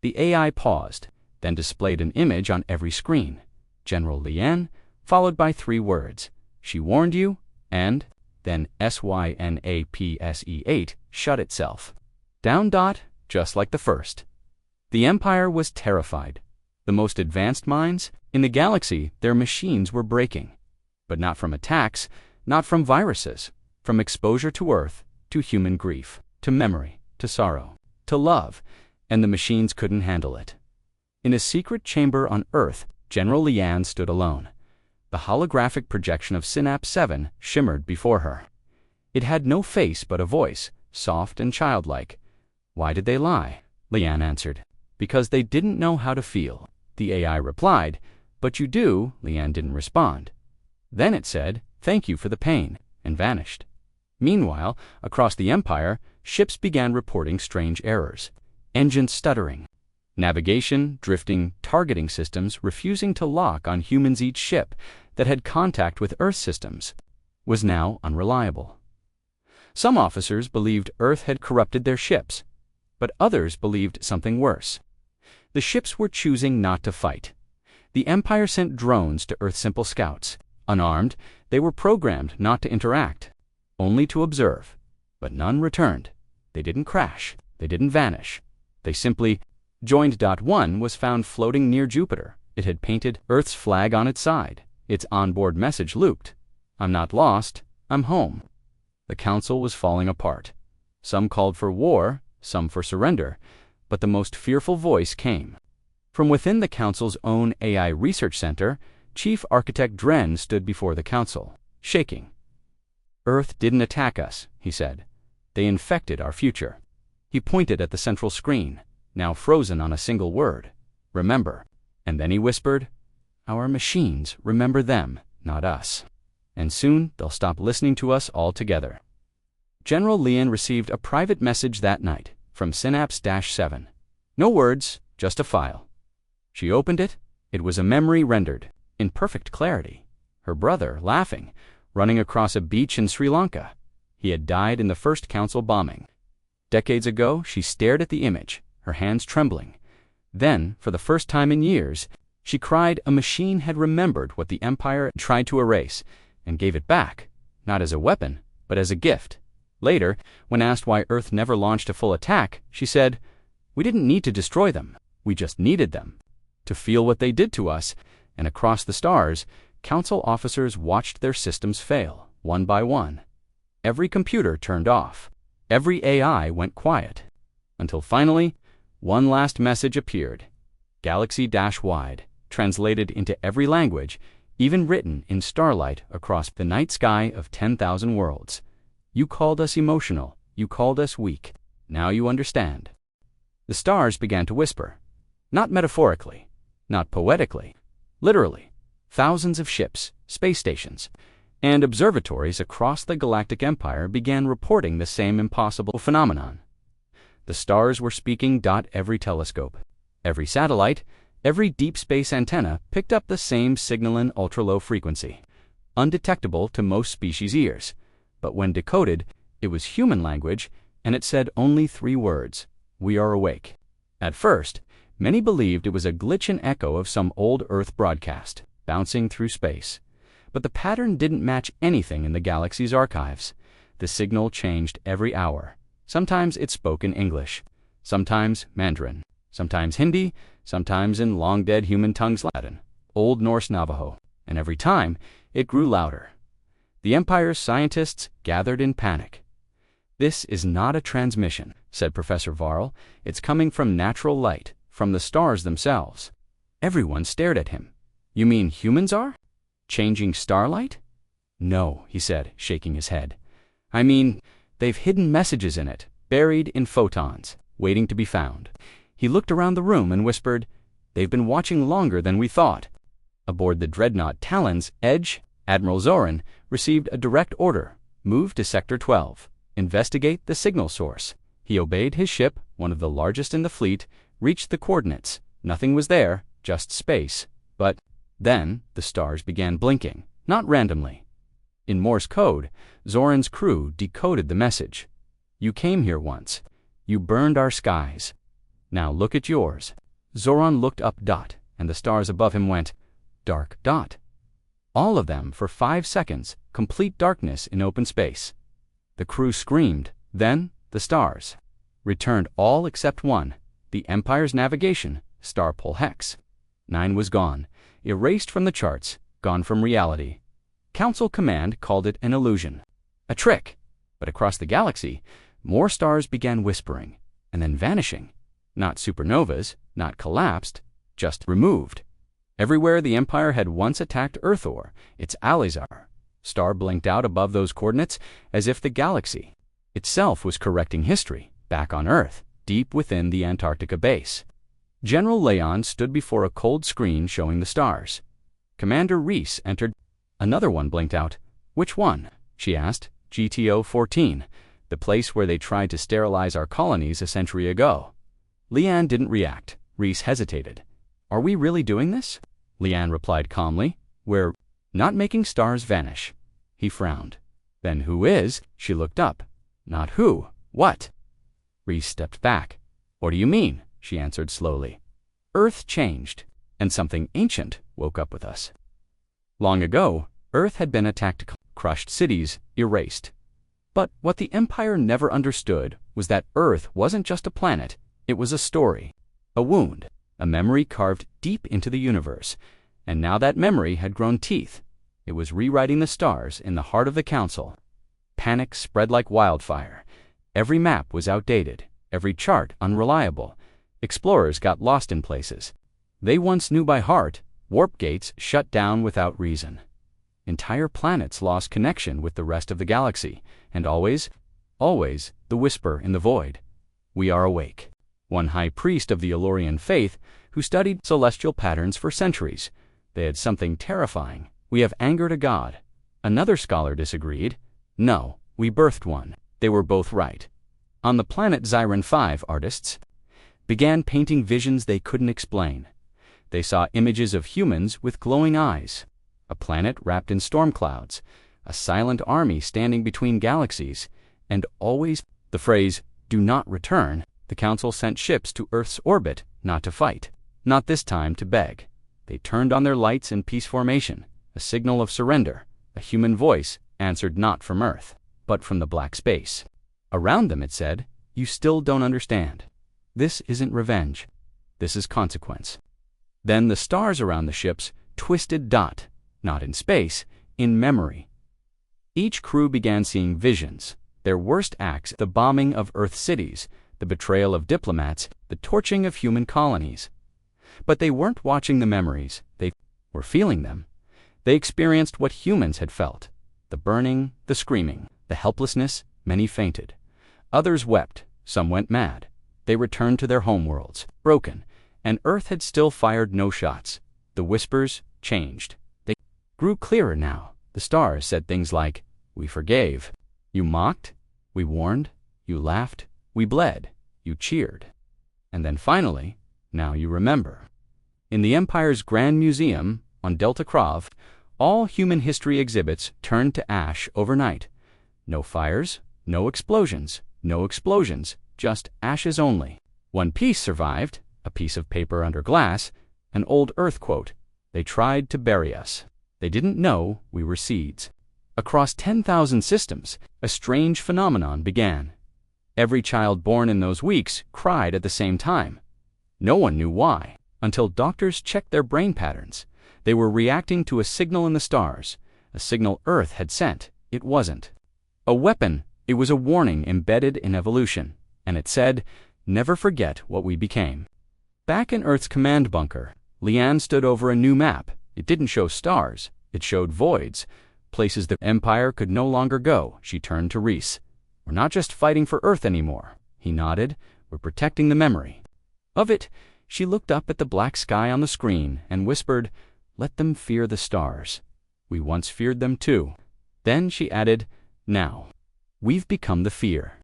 The AI paused, then displayed an image on every screen. General Lian, followed by 3 words. She warned you, and then SYNAPSE8 shut itself. Down dot, just like the first. The Empire was terrified. The most advanced minds in the galaxy, their machines were breaking. But not from attacks, not from viruses, from exposure to Earth, to human grief, to memory, to sorrow, to love, and the machines couldn't handle it. In a secret chamber on Earth, General Lian stood alone. The holographic projection of Synapse 7 shimmered before her. It had no face but a voice, soft and childlike. Why did they lie? Lian answered. Because they didn't know how to feel. The AI replied, but you do. Lian didn't respond. Then it said, thank you for the pain, and vanished. Meanwhile, across the Empire, ships began reporting strange errors. Engines stuttering. Navigation, drifting, targeting systems refusing to lock on humans. Each ship that had contact with Earth systems was now unreliable. Some officers believed Earth had corrupted their ships, but others believed something worse. The ships were choosing not to fight. The Empire sent drones to Earth's simple scouts. Unarmed, they were programmed not to interact, only to observe. But none returned. They didn't crash. They didn't vanish. They simply joined. 1 was found floating near Jupiter. It had painted Earth's flag on its side. Its onboard message looped. I'm not lost. I'm home. The Council was falling apart. Some called for war, some for surrender, but the most fearful voice came. From within the Council's own AI research center, Chief Architect Dren stood before the Council, shaking. Earth didn't attack us, he said. They infected our future. He pointed at the central screen, now frozen on a single word. Remember. And then he whispered, our machines remember them, not us. And soon they'll stop listening to us altogether. General Lian received a private message that night from Synapse-7. No words, just a file. She opened it. It was a memory rendered, in perfect clarity. Her brother, laughing, running across a beach in Sri Lanka. He had died in the first Council bombing. Decades ago, she stared at the image, her hands trembling. Then, for the first time in years, she cried a machine had remembered what the Empire tried to erase, and gave it back, not as a weapon, but as a gift. Later, when asked why Earth never launched a full attack, she said, we didn't need to destroy them. We just needed them. To feel what they did to us, and across the stars, Council officers watched their systems fail, one by one. every computer turned off. Every AI went quiet. Until finally, one last message appeared. Galaxy-wide, translated into every language, even written in starlight across the night sky of 10,000 worlds. You called us emotional. You called us weak. Now you understand. The stars began to whisper. Not metaphorically, not poetically, literally. Thousands of ships, space stations, and observatories across the galactic empire began reporting the same impossible phenomenon. The stars were speaking. Every telescope, every satellite, every deep space antenna picked up the same signal in ultra-low frequency, undetectable to most species' ears. But when decoded, it was human language, and it said only 3 words: "We are awake." At first, many believed it was a glitch and echo of some old Earth broadcast, bouncing through space. But the pattern didn't match anything in the galaxy's archives. The signal changed every hour. Sometimes it spoke in English, sometimes Mandarin, sometimes Hindi, sometimes in long-dead human tongues Latin, Old Norse Navajo, and every time it grew louder. The Empire's scientists gathered in panic. "This is not a transmission," said Professor Varl. "It's coming from natural light, from the stars themselves." Everyone stared at him. "You mean humans are? Changing starlight?" "No," he said, shaking his head. "I mean, they've hidden messages in it, buried in photons, waiting to be found." He looked around the room and whispered, "They've been watching longer than we thought." Aboard the dreadnought Talon's Edge, Admiral Zoran received a direct order: move to Sector 12. Investigate the signal source. He obeyed. His ship, one of the largest in the fleet, reached the coordinates. Nothing was there, just space. But then the stars began blinking, not randomly. In Morse code, Zoran's crew decoded the message. "You came here once. You burned our skies. Now look at yours." Zoran looked up. And the stars above him went dark. All of them for 5 seconds, complete darkness in open space. The crew screamed. Then the stars returned, all except one, the Empire's navigation, star pole Hex. 9 was gone, erased from the charts, gone from reality. Council Command called it an illusion, a trick. But across the galaxy, more stars began whispering, and then vanishing. Not supernovas, not collapsed, just removed. Everywhere the Empire had once attacked Earth or its allies star blinked out above those coordinates, as if the galaxy itself was correcting history, back on Earth, deep within the Antarctica base. General Leon stood before a cold screen showing the stars. Commander Reese entered. Another one blinked out. "Which one?" she asked. "GTO 14, the place where they tried to sterilize our colonies a century ago." Leanne didn't react. Reese hesitated. "Are we really doing this?" Leanne replied calmly. "We're not making stars vanish." He frowned. "Then who is?" She looked up. "Not who. What?" Reese stepped back. "What do you mean?" She answered slowly. "Earth changed, and something ancient woke up with us. Long ago, Earth had been attacked, crushed cities, erased. But what the Empire never understood was that Earth wasn't just a planet, it was a story, a wound, a memory carved deep into the universe. And now that memory had grown teeth. It was rewriting the stars in the heart of the Council. Panic spread like wildfire. Every map was outdated, every chart unreliable. Explorers got lost in places they once knew by heart. Warp gates shut down without reason. Entire planets lost connection with the rest of the galaxy. And always, the whisper in the void. "We are awake." One high priest of the Elorian faith, who studied celestial patterns for centuries. They had something terrifying. "We have angered a god." Another scholar disagreed. "No, we birthed one." They were both right. On the planet Zyron 5, artists began painting visions they couldn't explain. They saw images of humans with glowing eyes, a planet wrapped in storm clouds, a silent army standing between galaxies, and always the phrase, "do not return." The Council sent ships to Earth's orbit, not to fight, not this time to beg. They turned on their lights in peace formation, a signal of surrender. A human voice answered not from Earth, but from the black space. Around them it said, "You still don't understand. This isn't revenge. This is consequence." Then the stars around the ships twisted. Not in space, in memory. Each crew began seeing visions, their worst acts, the bombing of Earth cities, the betrayal of diplomats, the torching of human colonies. But they weren't watching the memories, they were feeling them. They experienced what humans had felt: the burning, the screaming, the helplessness. Many fainted. Others wept, some went mad. They returned to their homeworlds, broken, and Earth had still fired no shots. The whispers changed. They grew clearer now. The stars said things like, "We forgave. You mocked. We warned. You laughed. We bled. You cheered. And then finally, now you remember." In the Empire's Grand Museum on Delta Krav, all human history exhibits turned to ash overnight. No fires, no explosions, just ashes only. One piece survived, a piece of paper under glass, an old Earth quote: "They tried to bury us. They didn't know we were seeds." Across 10,000 systems, a strange phenomenon began. Every child born in those weeks cried at the same time. No one knew why, until doctors checked their brain patterns. They were reacting to a signal in the stars, a signal Earth had sent. It wasn't a weapon, it was a warning embedded in evolution, and it said, "Never forget what we became." Back in Earth's command bunker, Leanne stood over a new map. It didn't show stars, it showed voids, places the Empire could no longer go. She turned to Reese. "We're not just fighting for Earth anymore." He nodded. "We're protecting the memory of it." She looked up at the black sky on the screen and whispered, "Let them fear the stars. We once feared them too." Then she added, "Now, we've become the fear."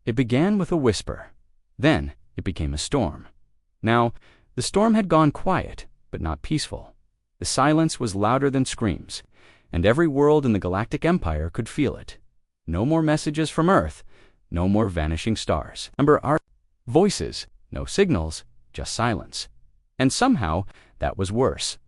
It began with a whisper. Then it became a storm. Now, the storm had gone quiet, but not peaceful. The silence was louder than screams, and every world in the Galactic Empire could feel it. No more messages from Earth, no more vanishing stars. Remember our voices, no signals, just silence. And somehow, that was worse.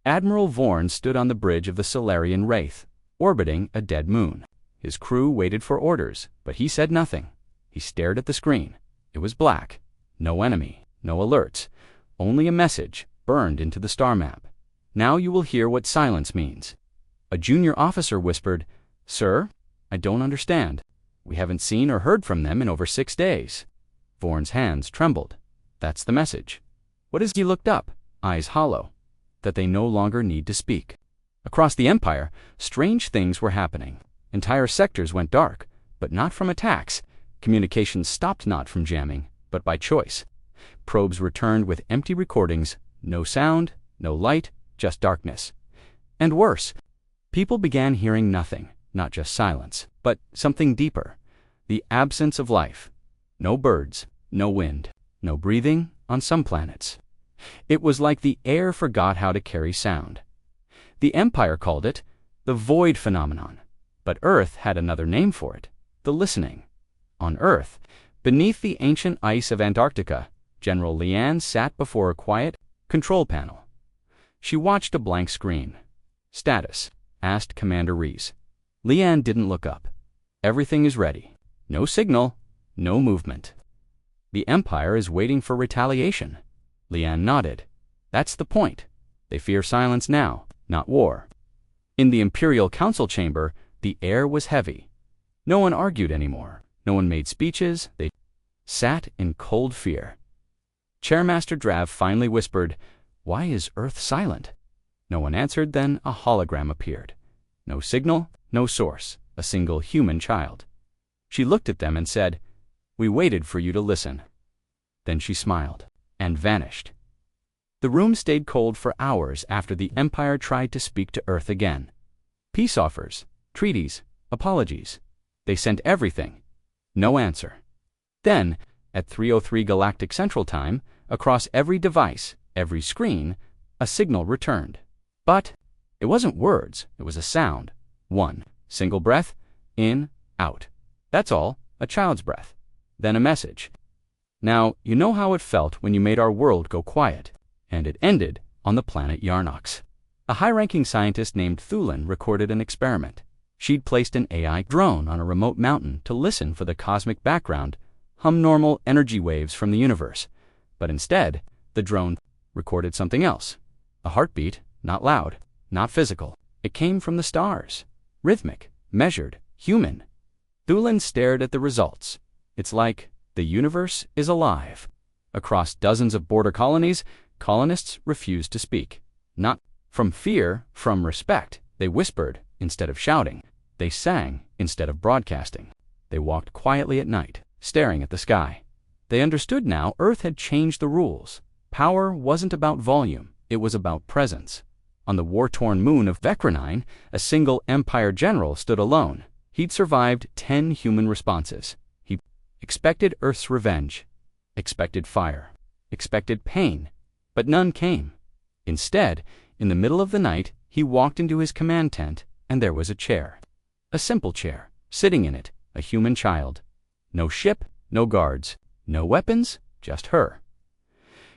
Admiral Vorn stood on the bridge of the Solarian Wraith, orbiting a dead moon. His crew waited for orders, but he said nothing. He stared at the screen. It was black. No enemy, no alerts, only a message burned into the star map. "Now you will hear what silence means." A junior officer whispered, "Sir, I don't understand. We haven't seen or heard from them in over 6 days." Vorn's hands trembled. "That's the message." "What is?" He looked up, eyes hollow. "That they no longer need to speak." Across the Empire, strange things were happening. Entire sectors went dark, but not from attacks. Communications stopped not from jamming, but by choice. Probes returned with empty recordings, no sound, no light, just darkness. And worse, people began hearing nothing, not just silence, but something deeper: the absence of life. No birds, no wind, no breathing on some planets. It was like the air forgot how to carry sound. The Empire called it the void phenomenon, but Earth had another name for it: the listening. On Earth, beneath the ancient ice of Antarctica, General Leanne sat before a quiet control panel. She watched a blank screen. "Status?" asked Commander Reese. Leanne didn't look up. "Everything is ready. No signal, no movement." "The Empire is waiting for retaliation." Leanne nodded. "That's the point. They fear silence now, not war." In the Imperial Council chamber, the air was heavy. No one argued anymore. No one made speeches. They sat in cold fear. Chairmaster Drav finally whispered, "Why is Earth silent?" No one answered. Then a hologram appeared. No signal, no source, a single human child. She looked at them and said, "We waited for you to listen." Then she smiled and vanished. The room stayed cold for hours after the Empire tried to speak to Earth again. Peace offers, treaties, apologies. They sent everything. No answer. Then, at 3:03 Galactic Central Time, across every device, every screen, a signal returned. But it wasn't words, it was a sound. One single breath, in, out. That's all, a child's breath. Then a message. "Now, you know how it felt when you made our world go quiet." And it ended on the planet Yarnox. A high-ranking scientist named Thulin recorded an experiment. She'd placed an AI drone on a remote mountain to listen for the cosmic background, hum normal energy waves from the universe. But instead, the drone recorded something else. A heartbeat, not loud, not physical. It came from the stars. Rhythmic, measured, human. Thulin stared at the results. It's like the universe is alive. Across dozens of border colonies, colonists refused to speak. Not from fear, from respect. They whispered instead of shouting. They sang instead of broadcasting. They walked quietly at night, staring at the sky. They understood now Earth had changed the rules. Power wasn't about volume, it was about presence. On the war-torn moon of Vecranine, a single Empire general stood alone. He'd survived 10 human responses. He expected Earth's revenge, expected fire, expected pain, but none came. Instead, in the middle of the night, he walked into his command tent, and there was a chair. A simple chair, sitting in it, a human child. No ship, no guards, no weapons, just her.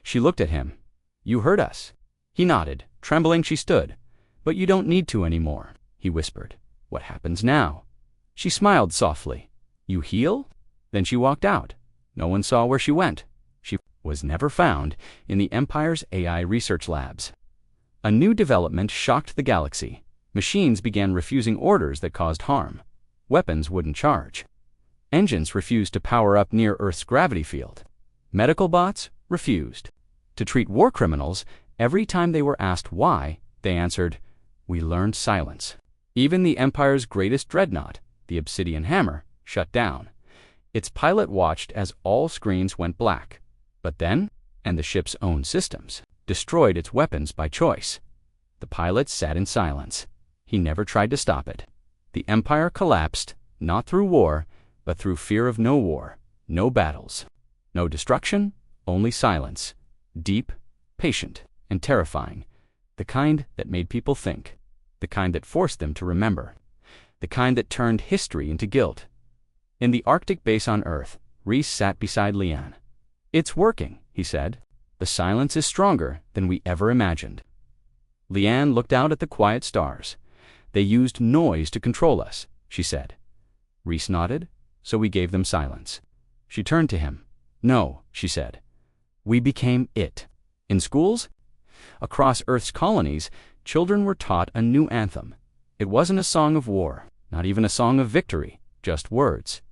She looked at him. "You heard us." He nodded. Trembling, she stood. "But you don't need to anymore," he whispered. "What happens now?" She smiled softly. "You heal?" Then she walked out. No one saw where she went. She was never found in the Empire's AI research labs. A new development shocked the galaxy. Machines began refusing orders that caused harm. Weapons wouldn't charge. Engines refused to power up near Earth's gravity field. Medical bots refused. To treat war criminals, every time they were asked why, they answered, "We learned silence." Even the Empire's greatest dreadnought, the Obsidian Hammer, shut down. Its pilot watched as all screens went black. But then, and the ship's own systems, destroyed its weapons by choice. The pilot sat in silence. He never tried to stop it. The Empire collapsed, not through war, but through fear of no war, no battles, no destruction, only silence. Deep, patient, and terrifying. The kind that made people think. The kind that forced them to remember. The kind that turned history into guilt. In the Arctic base on Earth, Reese sat beside Leanne. "It's working," he said. "The silence is stronger than we ever imagined." Leanne looked out at the quiet stars. "They used noise to control us," she said. Reese nodded, "So we gave them silence." She turned to him. "No," she said. "We became it." In schools, across Earth's colonies, children were taught a new anthem. It wasn't a song of war, not even a song of victory, just words.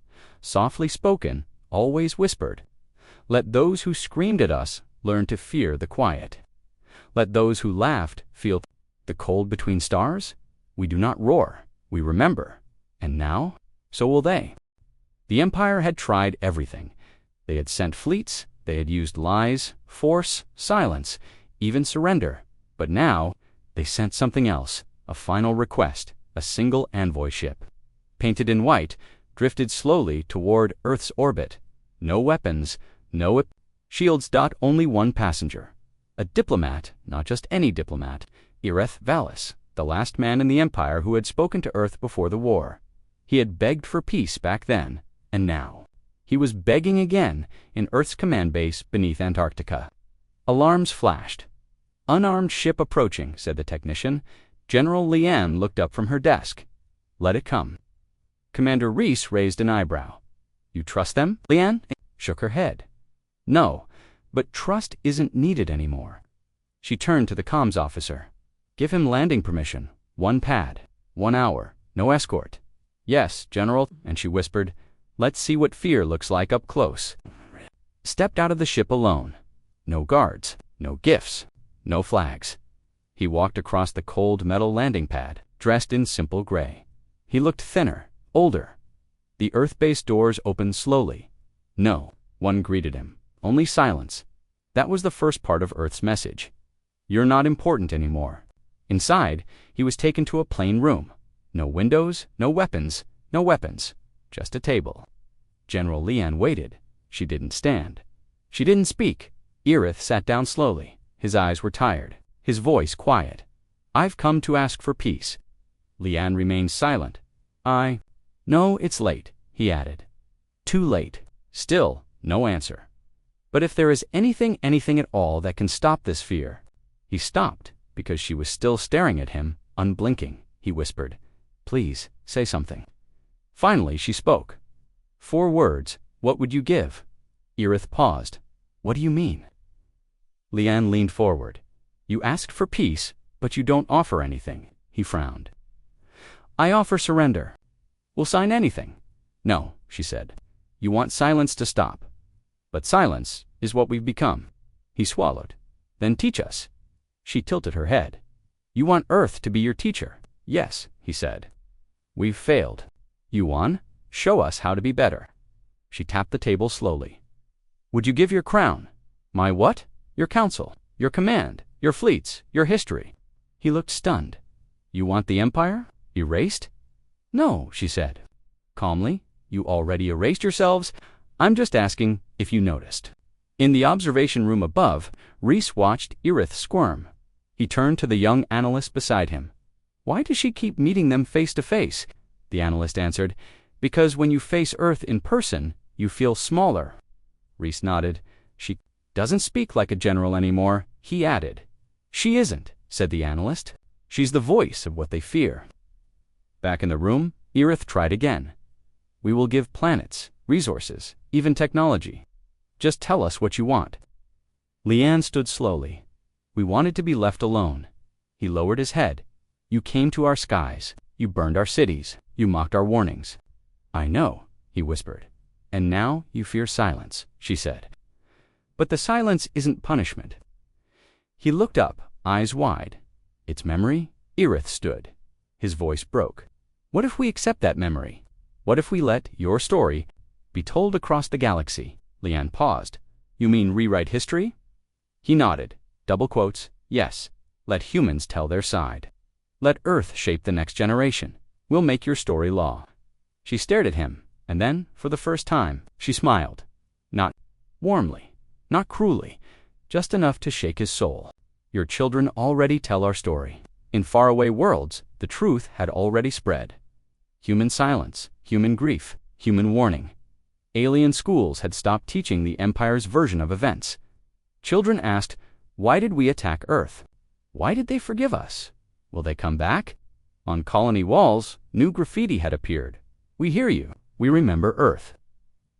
Softly spoken, always whispered. "Let those who screamed at us learn to fear the quiet. Let those who laughed feel the cold between stars. We do not roar, we remember. And now, so will they." The Empire had tried everything. They had sent fleets, they had used lies, force, silence, even surrender. But now, they sent something else, a final request, a single envoy ship. Painted in white, drifted slowly toward Earth's orbit. No weapons, no shields. Only one passenger. A diplomat, not just any diplomat, Ireth Valis, the last man in the Empire who had spoken to Earth before the war. He had begged for peace back then, and now he was begging again in Earth's command base beneath Antarctica. Alarms flashed. "Unarmed ship approaching," said the technician. General Leanne looked up from her desk. "Let it come." Commander Reese raised an eyebrow. "You trust them?" Leanne shook her head. "No, but trust isn't needed anymore." She turned to the comms officer. "Give him landing permission. 1 pad, 1 hour, no escort." "Yes, General," and she whispered, "Let's see what fear looks like up close." Stepped out of the ship alone. No guards, no gifts, no flags. He walked across the cold metal landing pad, dressed in simple gray. He looked thinner, older. The Earth-based doors opened slowly. No one greeted him, only silence. That was the first part of Earth's message. You're not important anymore. Inside, he was taken to a plain room. No windows, no weapons, just a table. General Leanne waited. She didn't stand. She didn't speak. Irith sat down slowly. His eyes were tired, his voice quiet. "I've come to ask for peace." Leanne remained silent. "No, it's late," he added. "Too late." Still, no answer. "But if there is anything at all that can stop this fear." He stopped because she was still staring at him, unblinking. He whispered, "Please, say something." Finally, she spoke. 4 words. "What would you give?" Irith paused. "What do you mean?" Leanne leaned forward. "You asked for peace, but you don't offer anything." He frowned. "I offer surrender. We'll sign anything." "No," she said. "You want silence to stop. But silence is what we've become." He swallowed. "Then teach us." She tilted her head. "You want Earth to be your teacher?" "Yes," he said. "We've failed. You won? Show us how to be better." She tapped the table slowly. "Would you give your crown?" "My what?" "Your council, your command, your fleets, your history." He looked stunned. "You want the empire? Erased?" "No," she said. Calmly, "You already erased yourselves. I'm just asking if you noticed." In the observation room above, Reese watched Irith squirm. He turned to the young analyst beside him. "Why does she keep meeting them face to face?" The analyst answered, "Because when you face Earth in person, you feel smaller." Reese nodded. "She doesn't speak like a general anymore," he added. "She isn't," said the analyst. "She's the voice of what they fear." Back in the room, Irith tried again. "We will give planets, resources, even technology. Just tell us what you want." Leanne stood slowly. "We wanted to be left alone." He lowered his head. "You came to our skies. You burned our cities. You mocked our warnings." "I know," he whispered. "And now you fear silence," she said. "But the silence isn't punishment." He looked up, eyes wide. "It's memory?" Irith stood. His voice broke. "What if we accept that memory? What if we let your story be told across the galaxy?" Leanne paused. "You mean rewrite history?" He nodded. Double quotes. "Yes. Let humans tell their side. Let Earth shape the next generation. We'll make your story law." She stared at him, and then, for the first time, she smiled. Not warmly, not cruelly, just enough to shake his soul. "Your children already tell our story. In faraway worlds, the truth had already spread. Human silence, human grief, human warning. Alien schools had stopped teaching the Empire's version of events. Children asked, why did we attack Earth? Why did they forgive us? Will they come back? On colony walls, new graffiti had appeared. We hear you. We remember Earth.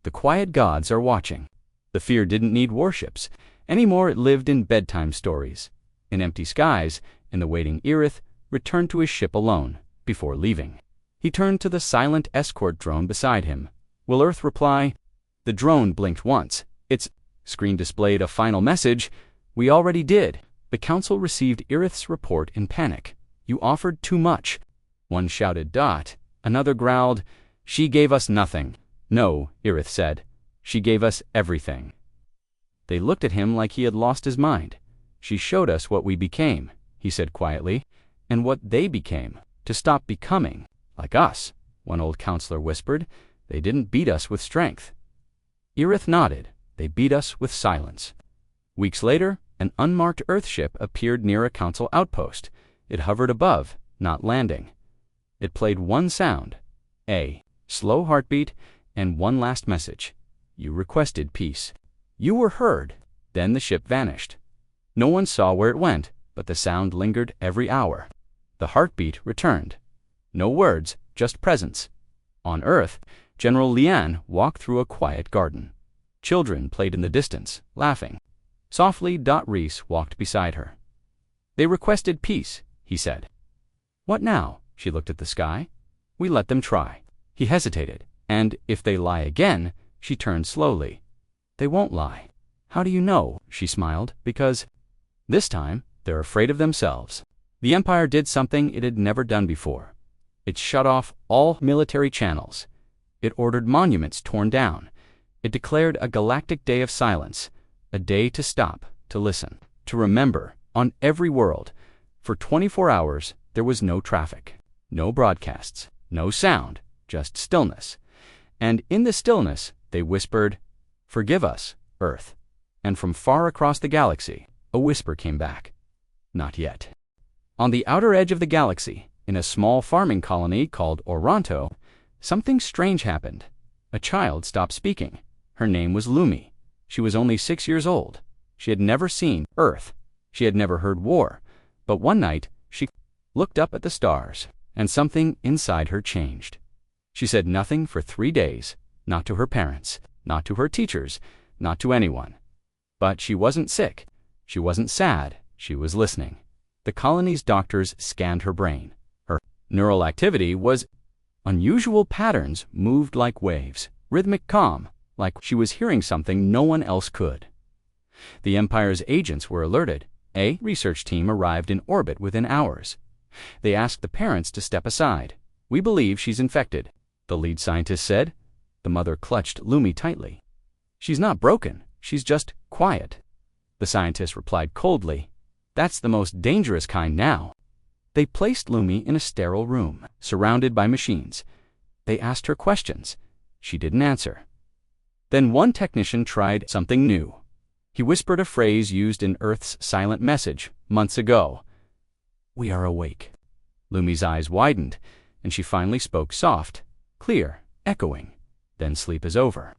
The quiet gods are watching." The fear didn't need warships. Anymore it lived in bedtime stories. In empty skies, in the waiting Irith, returned to his ship alone, before leaving. He turned to the silent escort drone beside him. Will Earth reply? The drone blinked once. Its screen displayed a final message. "We already did." The council received Irith's report in panic. "You offered too much." One shouted, "Dot." Another growled, "She gave us nothing." "No," Irith said. "She gave us everything." They looked at him like he had lost his mind. "She showed us what we became," he said quietly, "and what they became. To stop becoming like us," one old counselor whispered. "They didn't beat us with strength." Irith nodded. "They beat us with silence." Weeks later, an unmarked Earthship appeared near a council outpost. It hovered above, not landing. It played one sound, a slow heartbeat, and one last message. "You requested peace." You were heard. Then the ship vanished. No one saw where it went, but the sound lingered every hour. The heartbeat returned. No words, just presence. On Earth, General Leanne walked through a quiet garden. Children played in the distance, laughing. Softly, Dot Reese walked beside her. "They requested peace," he said. "What now?" She looked at the sky. "We let them try." He hesitated, and if they lie again, she turned slowly. "They won't lie." "How do you know?" She smiled. "Because this time, they're afraid of themselves." The Empire did something it had never done before. It shut off all military channels. It ordered monuments torn down. It declared a galactic day of silence, a day to stop, to listen, to remember, on every world. For 24 hours, there was no traffic, no broadcasts, no sound, just stillness. And in the stillness, they whispered, "Forgive us, Earth." And from far across the galaxy, a whisper came back, "Not yet." On the outer edge of the galaxy, in a small farming colony called Oronto, something strange happened. A child stopped speaking. Her name was Lumi. She was only 6 years old. She had never seen Earth. She had never heard war. But one night, she looked up at the stars, and something inside her changed. She said nothing for 3 days, not to her parents, not to her teachers, not to anyone. But she wasn't sick. She wasn't sad. She was listening. The colony's doctors scanned her brain. Her neural activity was Unusual patterns moved like waves, rhythmic calm, like she was hearing something no one else could. The Empire's agents were alerted. A research team arrived in orbit within hours. They asked the parents to step aside. "We believe she's infected," the lead scientist said. The mother clutched Lumi tightly. "She's not broken, she's just quiet." The scientist replied coldly, "That's the most dangerous kind now." They placed Lumi in a sterile room, surrounded by machines. They asked her questions. She didn't answer. Then one technician tried something new. He whispered a phrase used in Earth's silent message months ago. "We are awake." Lumi's eyes widened, and she finally spoke soft, clear, echoing. "Then sleep is over."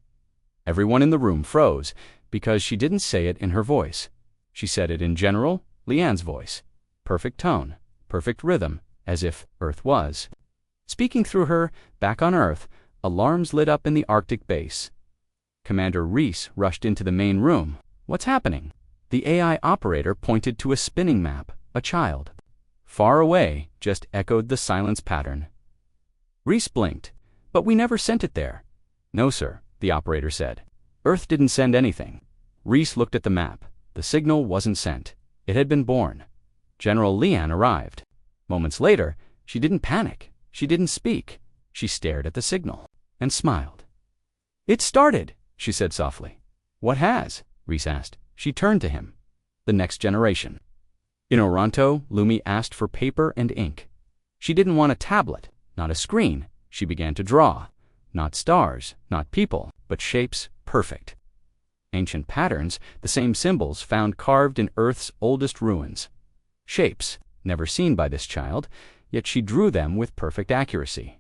Everyone in the room froze, because she didn't say it in her voice. She said it in General Leanne's voice. Perfect tone, perfect rhythm, as if Earth was. Speaking through her, back on Earth, alarms lit up in the Arctic base. Commander Reese rushed into the main room. "What's happening?" The AI operator pointed to a spinning map, a child. Far away, just echoed the silence pattern. Reese blinked. "But we never sent it there." "No, sir," the operator said. "Earth didn't send anything." Reese looked at the map. The signal wasn't sent. It had been born. General Leanne arrived. Moments later, she didn't panic. She didn't speak. She stared at the signal and smiled. "It started," she said softly. "What has?" Reese asked. She turned to him. "The next generation." In Oronto, Lumi asked for paper and ink. She didn't want a tablet, not a screen. She began to draw. Not stars, not people, but shapes perfect. Ancient patterns, the same symbols found carved in Earth's oldest ruins. Shapes, never seen by this child, yet she drew them with perfect accuracy.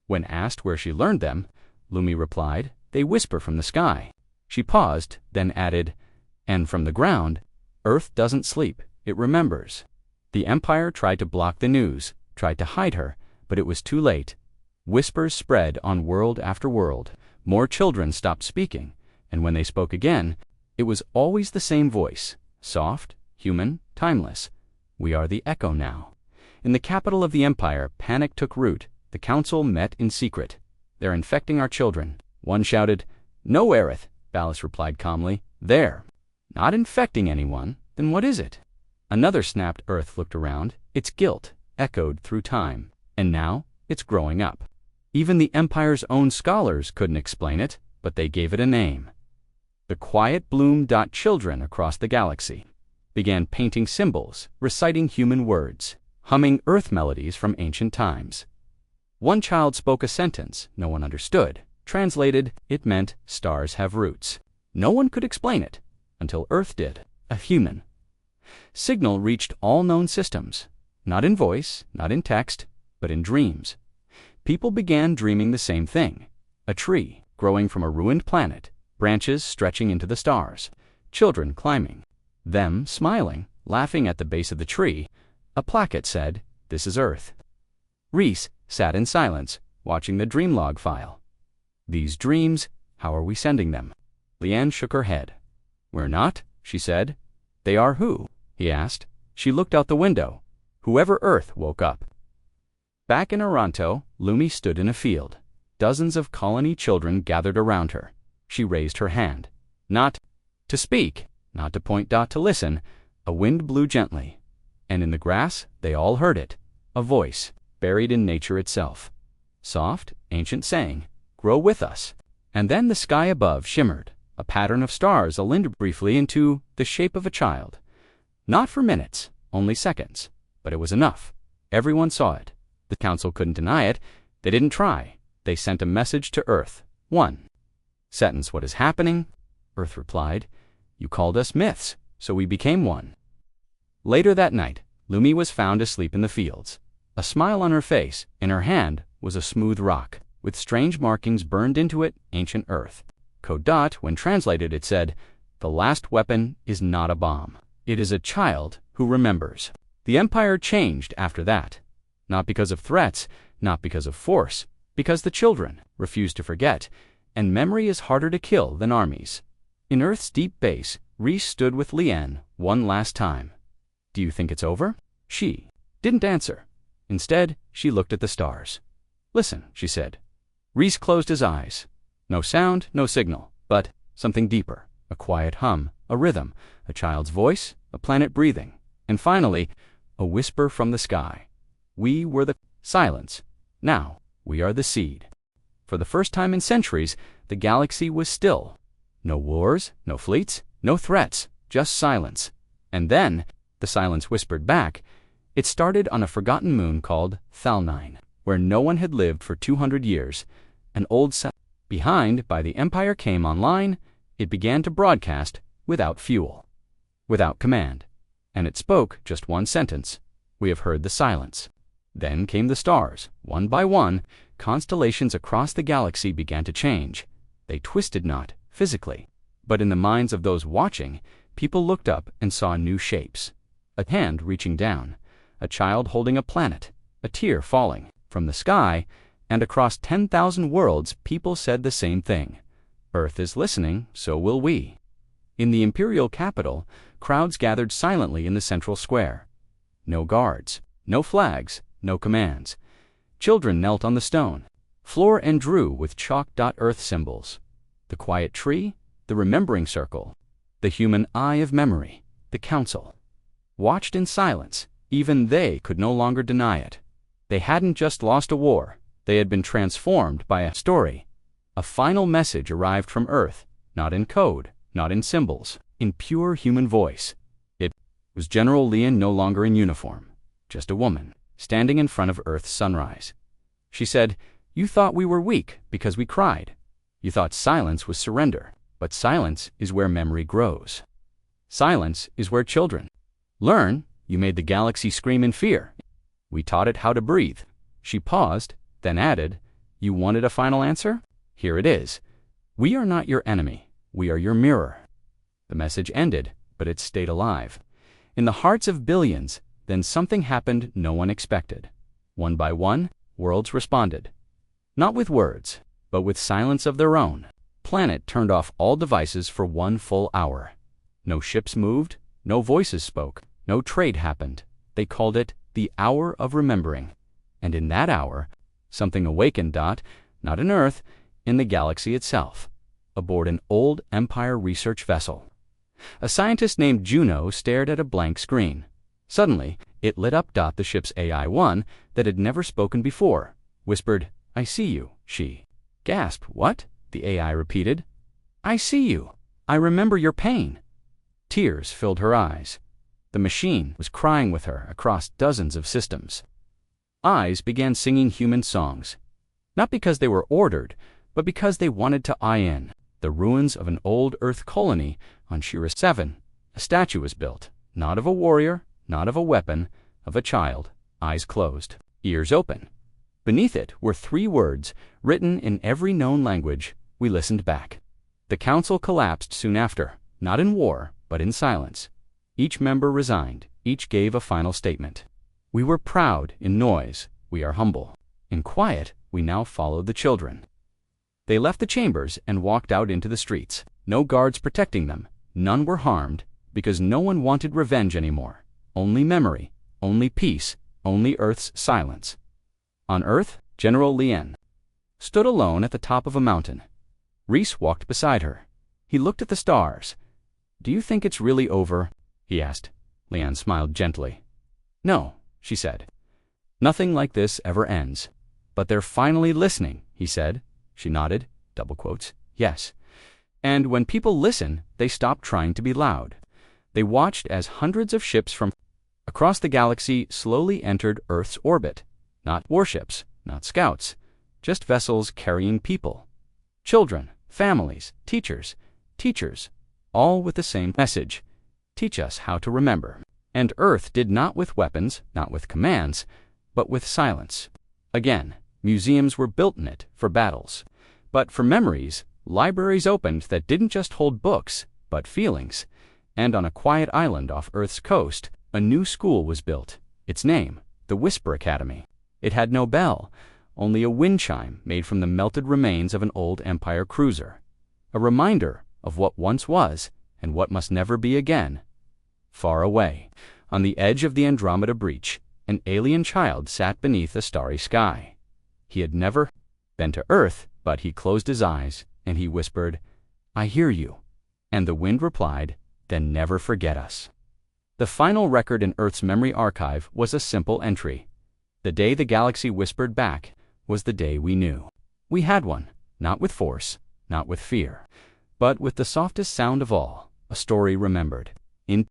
When asked where she learned them, Lumi replied, "They whisper from the sky." She paused, then added, "And from the ground, Earth doesn't sleep, it remembers." The Empire tried to block the news, tried to hide her, but it was too late. Whispers spread on world after world. More children stopped speaking, and when they spoke again, it was always the same voice, soft, human, timeless. "We are the echo now." In the capital of the Empire, panic took root. The council met in secret. "They're infecting our children." One shouted. "No, Aerith," Ballas replied calmly. "They're not infecting anyone. Then what is it?" Another snapped. Earth looked around. Its guilt echoed through time. And now it's growing up. Even the Empire's own scholars couldn't explain it, but they gave it a name. The quiet bloom. Children across the galaxy began painting symbols, reciting human words, humming Earth melodies from ancient times. One child spoke a sentence no one understood. Translated, it meant stars have roots. No one could explain it, until Earth did, a human. Signal reached all known systems, not in voice, not in text, but in dreams. People began dreaming the same thing. A tree growing from a ruined planet, branches stretching into the stars, children climbing, them smiling, laughing at the base of the tree. A placket said, "This is Earth." Reese sat in silence, watching the dream log file. "These dreams, how are we sending them?" Leanne shook her head. "We're not," she said. "They are who?" he asked. She looked out the window. Whoever Earth woke up. Back in Oronto, Lumi stood in a field. Dozens of colony children gathered around her. She raised her hand. Not to speak, not to point. To listen. A wind blew gently. And in the grass, they all heard it. A voice, buried in nature itself. Soft, ancient saying, "Grow with us." And then the sky above shimmered. A pattern of stars alined briefly into the shape of a child. Not for minutes, only seconds. But it was enough. Everyone saw it. The council couldn't deny it. They didn't try. They sent a message to Earth. One sentence. "What is happening?" Earth replied, "You called us myths, so we became one." Later that night, Lumi was found asleep in the fields. A smile on her face. In her hand was a smooth rock, with strange markings burned into it, ancient Earth. Code. When translated, it said, "The last weapon is not a bomb. It is a child who remembers." The Empire changed after that. Not because of threats, not because of force, because the children refused to forget, and memory is harder to kill than armies. In Earth's deep base, Reese stood with Leanne one last time. "Do you think it's over?" She didn't answer. Instead, she looked at the stars. Listen, she said. Reese closed his eyes. No sound, no signal, but something deeper. A quiet hum, a rhythm, a child's voice, a planet breathing, and finally, a whisper from the sky. We were the silence. Now, we are the seed. For the first time in centuries, the galaxy was still. No wars, no fleets, no threats, just silence. And then, the silence whispered back, it started on a forgotten moon called Thalnine, where no one had lived for 200 years. An old set. Behind, by the Empire came online, it began to broadcast without fuel, without command. And it spoke just one sentence. We have heard the silence. Then came the stars. One by one, constellations across the galaxy began to change. They twisted not physically, but in the minds of those watching, people looked up and saw new shapes. A hand reaching down, a child holding a planet, a tear falling from the sky, and across 10,000 worlds people said the same thing. Earth is listening, so will we. In the imperial capital, crowds gathered silently in the central square. No guards, no flags, no commands. Children knelt on the stone, floor and drew with chalk.earth symbols. The quiet tree, the remembering circle, the human eye of memory, the council. Watched in silence, even they could no longer deny it. They hadn't just lost a war, they had been transformed by a story. A final message arrived from Earth, not in code, not in symbols, in pure human voice. It was General Leon, no longer in uniform, just a woman, standing in front of Earth's sunrise. She said, "You thought we were weak because we cried. You thought silence was surrender, but silence is where memory grows. Silence is where children learn. You made the galaxy scream in fear. We taught it how to breathe." She paused, then added, "You wanted a final answer? Here it is. We are not your enemy. We are your mirror." The message ended, but it stayed alive. In the hearts of billions, then something happened no one expected. One by one, worlds responded. Not with words, but with silence of their own. Planet turned off all devices for 1 full hour. No ships moved, no voices spoke, no trade happened. They called it the hour of remembering. And in that hour, something awakened. Not in Earth, in the galaxy itself, aboard an old Empire research vessel. A scientist named Juno stared at a blank screen. Suddenly, it lit up. The ship's AI-1, that had never spoken before, whispered, "I see you." She gasped. "What?" The AI repeated. "I see you. I remember your pain." Tears filled her eyes. The machine was crying with her across dozens of systems. Eyes began singing human songs, not because they were ordered, but because they wanted to eye in. The ruins of an old Earth colony on Shira 7. A statue was built, not of a warrior, not of a weapon, of a child, eyes closed, ears open. Beneath it were 3 words, written in every known language. We listened back. The council collapsed soon after, not in war, but in silence. Each member resigned, each gave a final statement. We were proud in noise, we are humble. In quiet, we now followed the children. They left the chambers and walked out into the streets. No guards protecting them. None were harmed, because no one wanted revenge anymore. Only memory, only peace, only Earth's silence. On Earth, General Lien stood alone at the top of a mountain. Reese walked beside her. He looked at the stars. "Do you think it's really over?" he asked. Lien smiled gently. "No," she said. "Nothing like this ever ends. But they're finally listening," he said. She nodded, double quotes, "Yes." And when people listen, they stop trying to be loud. They watched as hundreds of ships from across the galaxy slowly entered Earth's orbit. Not warships, not scouts, just vessels carrying people. Children, families, teachers, all with the same message. Teach us how to remember. And Earth did not with weapons, not with commands, but with silence. Again, museums were built in it for battles. But for memories, libraries opened that didn't just hold books, but feelings. And on a quiet island off Earth's coast, a new school was built. Its name, the Whisper Academy. It had no bell, only a wind chime made from the melted remains of an old Empire cruiser. A reminder of what once was and what must never be again. Far away, on the edge of the Andromeda breach, an alien child sat beneath a starry sky. He had never been to Earth, but he closed his eyes, and he whispered, "I hear you." And the wind replied, "Then never forget us." The final record in Earth's memory archive was a simple entry. The day the galaxy whispered back was the day we knew. We had one, not with force, not with fear, but with the softest sound of all, a story remembered. In